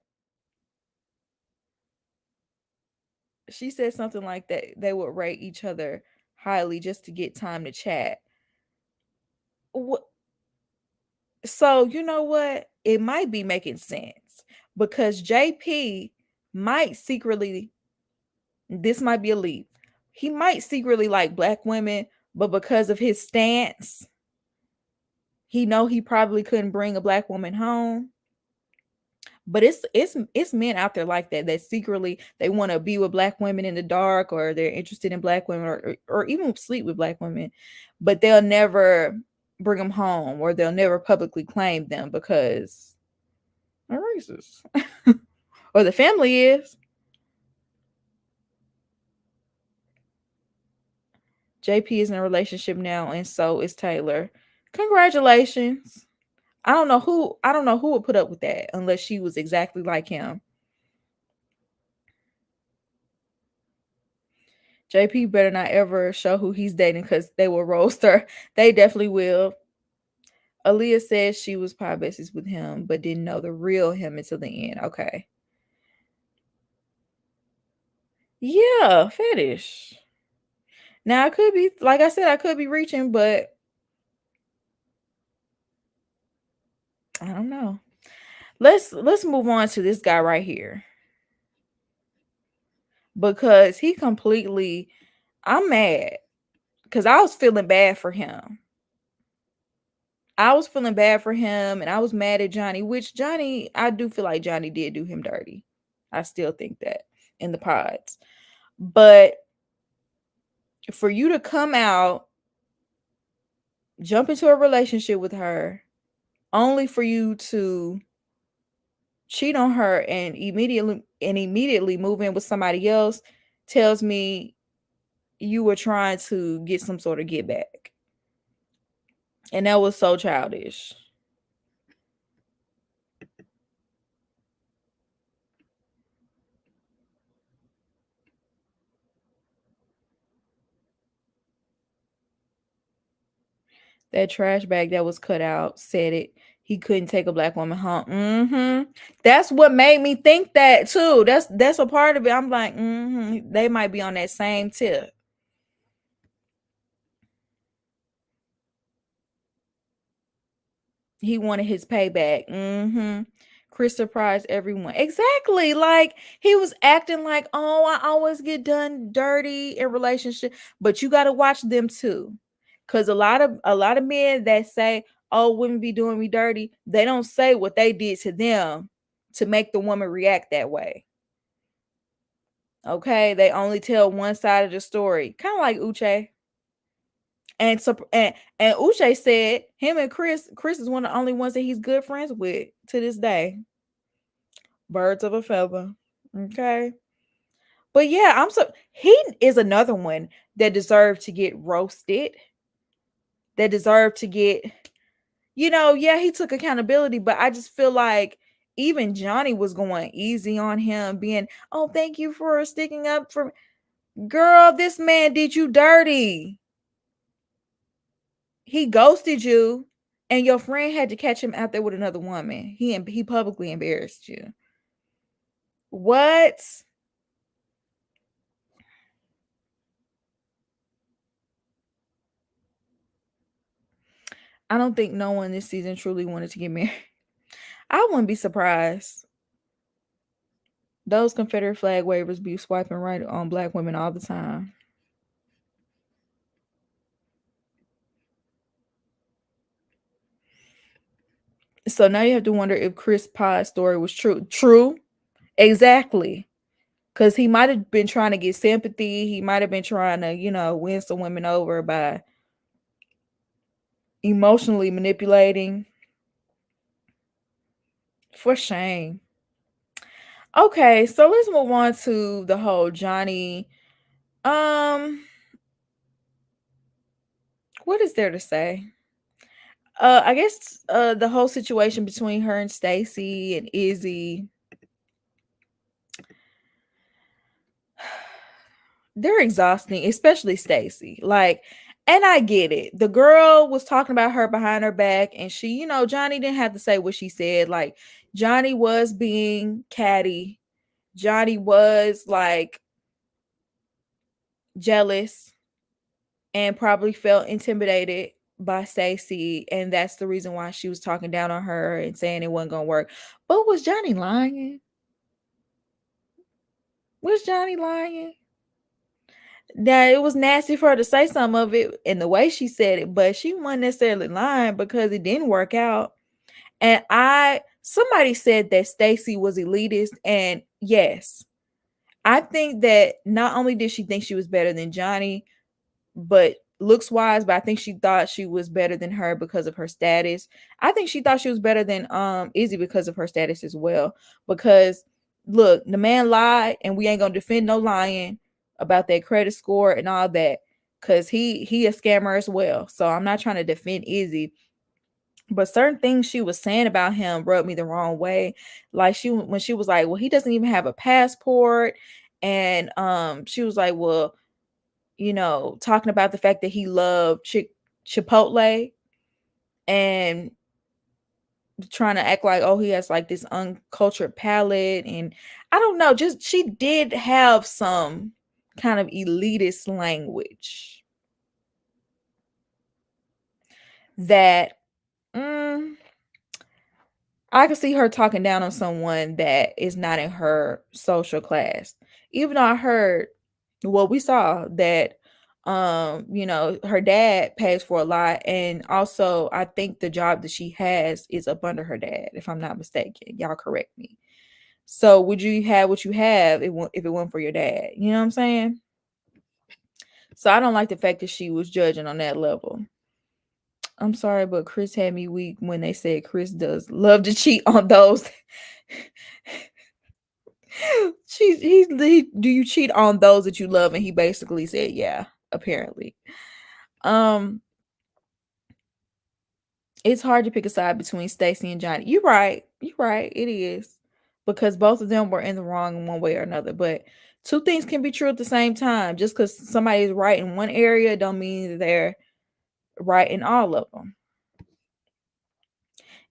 She said something like that. They would rate each other highly just to get time to chat. What? So, you know what? It might be making sense because JP might secretly, this might be a leap. He might secretly like black women, but because of his stance, he probably couldn't bring a black woman home. But it's men out there like that secretly they want to be with black women in the dark, or they're interested in black women, or even sleep with black women, but they'll never bring them home, or they'll never publicly claim them because they're racist. Or the family is. JP is in a relationship now, and so is Taylor. Congratulations. I don't know who would put up with that unless she was exactly like him. JP better not ever show who he's dating because they will roast her. They definitely will. Aaliyah says she was pie besties with him, but didn't know the real him until the end. Okay. Yeah, fetish. Now I could be, like I said, I could be reaching, but I don't know. Let's move on to this guy right here. Because he completely, I'm mad because I was feeling bad for him. I was feeling bad for him, and I was mad at Johnny, which Johnny, I do feel like Johnny did do him dirty. I still think that in the pods. But for you to come out, jump into a relationship with her, only for you to cheat on her and immediately move in with somebody else, tells me you were trying to get some sort of get back. And that was so childish. That trash bag that was cut out said it. He couldn't take a black woman home. That's what made me think that too. That's a part of it. I'm like, they might be on that same tip. He wanted his payback. Chris surprised everyone. Exactly. Like he was acting like, oh, I always get done dirty in relationship, but you got to watch them too. Cause a lot of men that say, oh, women be doing me dirty, they don't say what they did to them to make the woman react that way. Okay, they only tell one side of the story, kind of like Uche. And so and Uche said him and Chris is one of the only ones that he's good friends with to this day. Birds of a feather. Okay. But yeah, he is another one that deserved to get roasted. That deserved to get, yeah, he took accountability, but I just feel like even Johnny was going easy on him, being, oh, thank you for sticking up for girl, this man did you dirty. He ghosted you, and your friend had to catch him out there with another woman. He publicly embarrassed you. What? I don't think no one this season truly wanted to get married. I wouldn't be surprised. Those Confederate flag wavers be swiping right on black women all the time. So now you have to wonder if Chris Pod's story was true. True. Exactly. Because he might have been trying to get sympathy. He might have been trying to, win some women over by emotionally manipulating. For shame. Okay, so let's move on to the whole Johnny. What is there to say? I guess the whole situation between her and Stacy and Izzy. They're exhausting, especially Stacy. Like, and I get it. The girl was talking about her behind her back, and she, Johnny didn't have to say what she said. Like, Johnny was being catty. Johnny was like jealous and probably felt intimidated by Stacy, and that's the reason why she was talking down on her and saying it wasn't gonna work. But was Johnny lying? Was Johnny lying? Now it was nasty for her to say some of it in the way she said it, but she wasn't necessarily lying because it didn't work out. And somebody said that Stacey was elitist, and yes, I think that not only did she think she was better than Johnny, but looks wise, but I think she thought she was better than her because of her status. I think she thought she was better than Izzy because of her status as well. Because look, the man lied, and we ain't gonna defend no lying about that credit score and all that, because he a scammer as well. So I'm not trying to defend Izzy, but certain things she was saying about him rubbed me the wrong way. Like when she was like, well, he doesn't even have a passport, and she was like, well, talking about the fact that he loved Chipotle, and trying to act like, oh, he has like this uncultured palate. And I don't know, just she did have some kind of elitist language that I could see her talking down on someone that is not in her social class. Even though I heard, well, we saw that her dad pays for a lot, and also I think the job that she has is up under her dad, if I'm not mistaken. Y'all correct me. So would you have what you have if it weren't for your dad? You know what I'm saying? So I don't like the fact that she was judging on that level. I'm sorry, but Chris had me weak when they said Chris does love to cheat on those. Do you cheat on those that you love? And he basically said, yeah, apparently. It's hard to pick a side between Stacey and Johnny. You're right. It is, because both of them were in the wrong in one way or another. But two things can be true at the same time. Just because somebody is right in one area don't mean that they're right in all of them.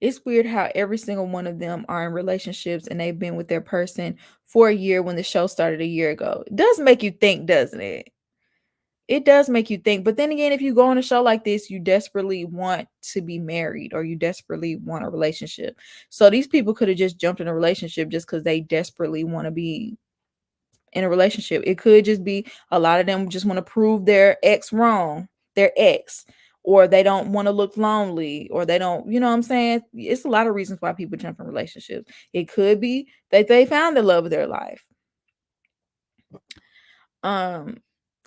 It's weird how every single one of them are in relationships and they've been with their person for a year when the show started a year ago. It does make you think, doesn't it? It does make you think. But then again, if you go on a show like this, you desperately want to be married or you desperately want a relationship. So these people could have just jumped in a relationship just because they desperately want to be in a relationship. It could just be a lot of them just want to prove their ex wrong, their ex, or they don't want to look lonely, or they don't, you know what I'm saying? It's a lot of reasons why people jump in relationships. It could be that they found the love of their life.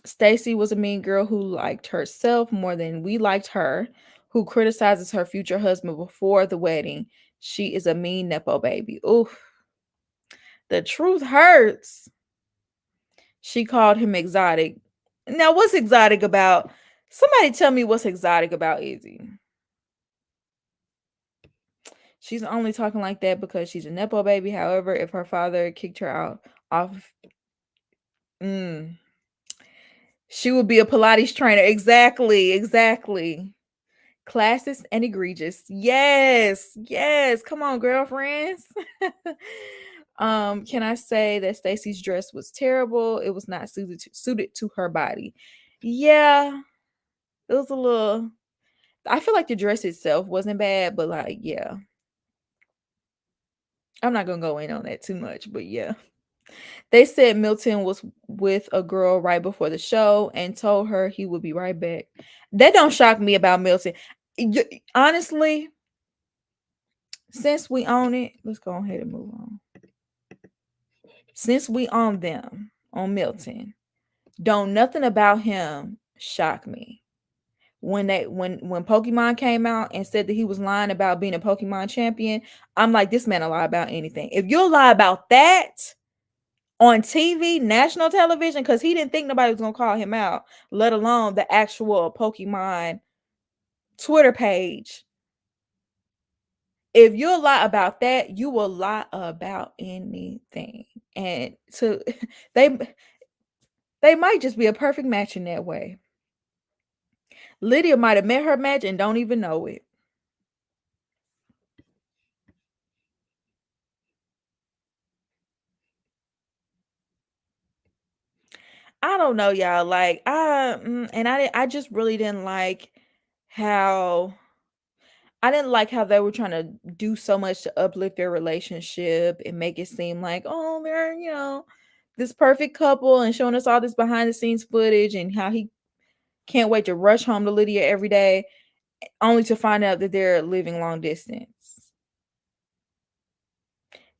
Stacey was a mean girl who liked herself more than we liked her, who criticizes her future husband before the wedding. She is a mean Nepo baby. Oof. The truth hurts. She called him exotic. Now, what's exotic about? Somebody tell me what's exotic about Izzy. She's only talking like that because she's a Nepo baby. However, if her father kicked her out off, she would be a Pilates trainer. Exactly. Classist and egregious. Yes. Come on, girlfriends. Can I say that Stacey's dress was terrible? It was not suited to her body. Yeah, it was a little. I feel like the dress itself wasn't bad, but like, yeah. I'm not gonna go in on that too much, but yeah. They said Milton was with a girl right before the show and told her he would be right back. That don't shock me about Milton. Honestly, since we own it, let's go ahead and move on. Since we own them on Milton, don't nothing about him shock me. When Pokemon came out and said that he was lying about being a Pokemon champion, I'm like, this man will lie about anything. If you'll lie about that on TV, national television, because he didn't think nobody was gonna call him out, let alone the actual Pokemon Twitter page. If you'll lie about that, you will lie about anything. And so they might just be a perfect match in that way. Lydia might have met her match and don't even know it. I don't know, y'all. Like, I just really didn't like how they were trying to do so much to uplift their relationship and make it seem like, oh, they're, this perfect couple, and showing us all this behind the scenes footage and how he can't wait to rush home to Lydia every day, only to find out that they're living long distance.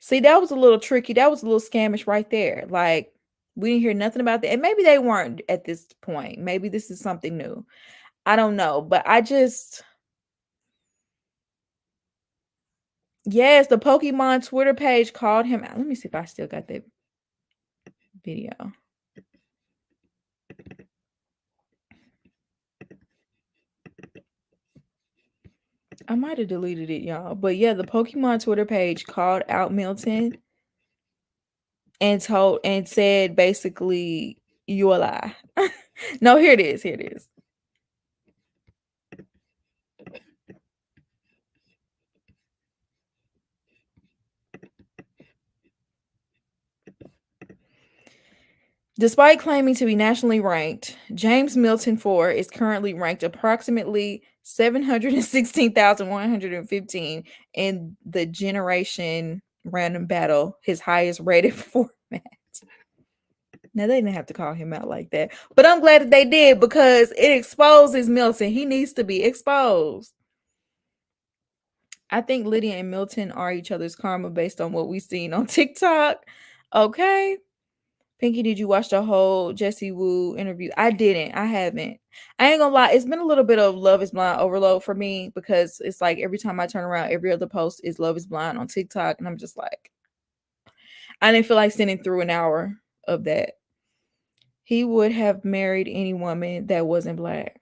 See, that was a little tricky. That was a little scamish right there. Like, we didn't hear nothing about that. And maybe they weren't at this point. Maybe this is something new. I don't know. But I just, yes, the Pokemon Twitter page called him out. Let me see if I still got that video. I might have deleted it, y'all. But yeah, the Pokemon Twitter page called out Milton and told and said basically, you a lie. No, here it is. Here it is. Despite claiming to be nationally ranked, James Milton 4 is currently ranked approximately 716,115 in the Generation Random Battle, his highest rated format. Now, they didn't have to call him out like that, but I'm glad that they did because it exposes Milton. He needs to be exposed. I think Lydia and Milton are each other's karma based on what we've seen on TikTok. Okay. Pinky, did you watch the whole Jesse Wu interview? I didn't. I haven't. I ain't gonna lie. It's been a little bit of Love is Blind overload for me because it's like every time I turn around, every other post is Love is Blind on TikTok. And I'm just like, I didn't feel like sitting through an hour of that. He would have married any woman that wasn't black.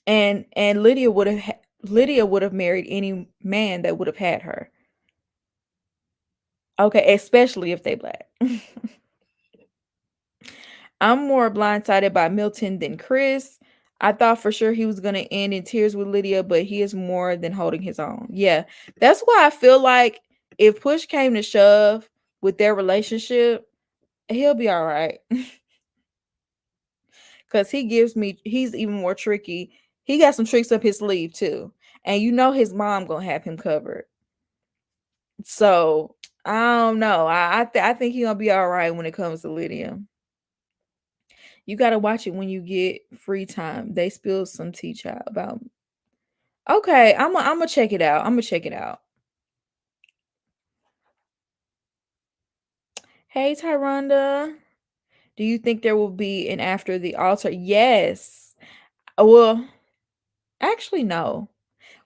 And Lydia would have married any man that would have had her. Okay, especially if they black. I'm more blindsided by Milton than Chris. I thought for sure he was going to end in tears with Lydia, but he is more than holding his own. Yeah, that's why I feel like if push came to shove with their relationship, he'll be all right. Because he's even more tricky. He got some tricks up his sleeve too. And you know his mom going to have him covered. So I don't know. I think he's going to be all right when it comes to Lydia. You gotta watch it when you get free time. They spilled some tea, child, about. Okay, I'm gonna check it out. I'm gonna check it out. Hey, Tyronda. Do you think there will be an after the altar? Yes. Well, actually, no.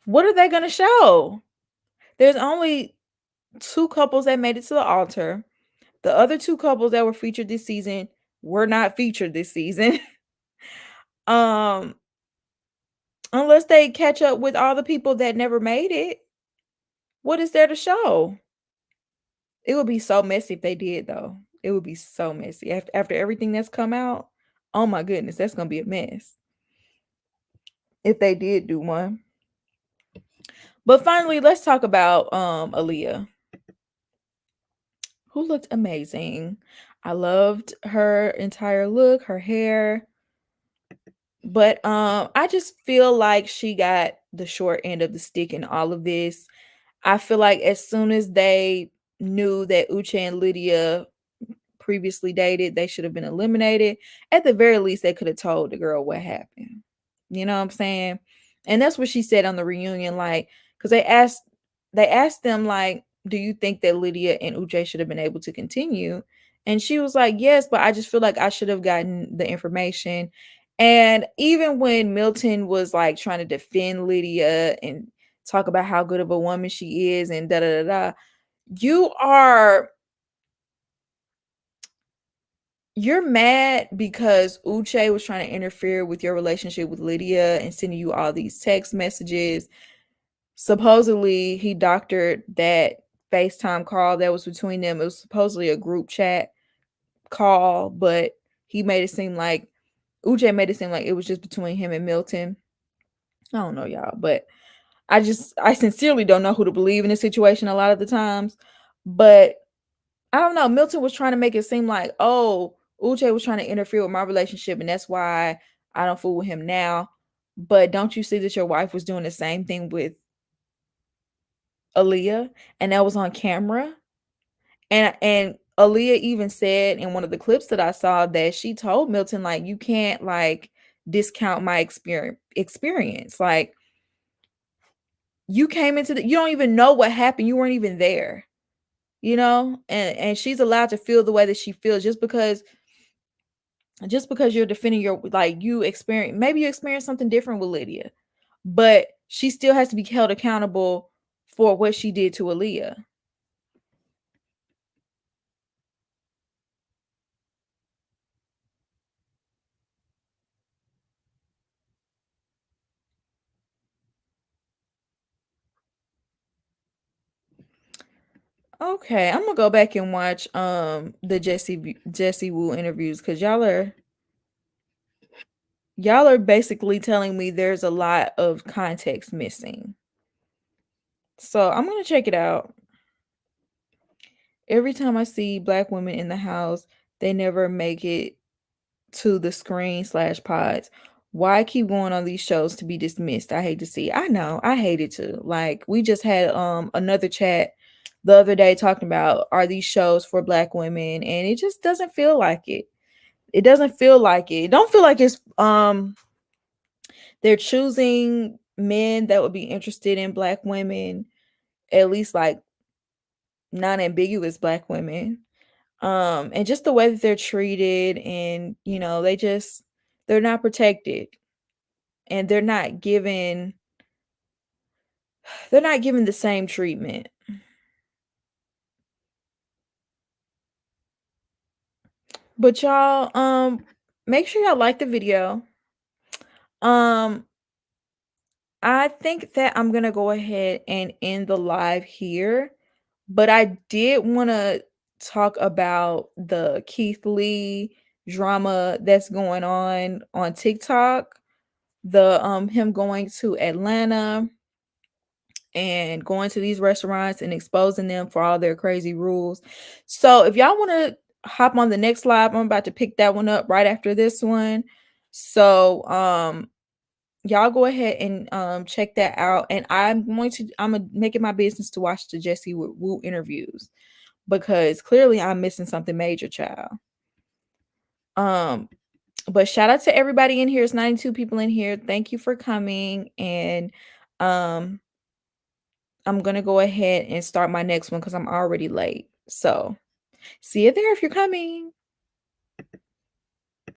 What are they gonna show? There's only 2 couples that made it to the altar. The other 2 couples that were featured this season were not featured this season. um, unless they catch up with all the people that never made it. What is there to show? It would be so messy if they did, though. It would be so messy. After everything that's come out, oh my goodness, that's gonna be a mess. If they did do one. But finally, let's talk about Aaliyah, who looked amazing. I loved her entire look, her hair. But I just feel like she got the short end of the stick in all of this. I feel like as soon as they knew that Uche and Lydia previously dated, they should have been eliminated. At the very least, they could have told the girl what happened. You know what I'm saying? And that's what she said on the reunion, like, because they asked them, like, do you think that Lydia and Uche should have been able to continue? And she was like, yes, but I just feel like I should have gotten the information. And even when Milton was like trying to defend Lydia and talk about how good of a woman she is and da da da da, you are you're mad because Uche was trying to interfere with your relationship with Lydia and sending you all these text messages. Supposedly, he doctored that FaceTime call that was between them. It was supposedly a group chat call, but he made it seem like Uche made it seem like it was just between him and Milton. I don't know, y'all, but I sincerely don't know who to believe in this situation a lot of the times. But I don't know. Milton was trying to make it seem like, oh, Uche was trying to interfere with my relationship, and that's why I don't fool with him now. But don't you see that your wife was doing the same thing with Aaliyah, and that was on camera? And Aaliyah even said in one of the clips that I saw that she told Milton, like, you can't like discount my experience. Like, You came into you don't even know what happened. You weren't even there, you know? And she's allowed to feel the way that she feels just because you're defending your like you experience maybe you experience something different with Lydia, but she still has to be held accountable for what she did to Aaliyah. Okay, I'm gonna go back and watch the Jesse Wu interviews because y'all are basically telling me there's a lot of context missing. So I'm gonna check it out. Every time I see black women in the house, they never make it to the screen slash pods. Why keep going on these shows to be dismissed? I hate to see. I know. I hate it too. Like we just had another chat the other day talking about are these shows for black women, and it just doesn't feel like it. It doesn't feel like it. It don't feel like it's they're choosing men that would be interested in black women, at least like non-ambiguous black women. And just the way that they're treated, and you know, they're not protected, and they're not given the same treatment. But y'all, make sure y'all like the video. Um, I think that I'm gonna go ahead and end the live here, but I did want to talk about the Keith Lee drama that's going on TikTok. The him going to Atlanta and going to these restaurants and exposing them for all their crazy rules. So if y'all want to hop on the next live, I'm about to pick that one up right after this one. So y'all go ahead and check that out. And I'm gonna make it my business to watch the Jesse Wu interviews because clearly I'm missing something major, child. Um, but shout out to everybody in here. It's 92 people in here. Thank you for coming. And um I'm gonna go ahead and start my next one because I'm already late. So see you there if you're coming.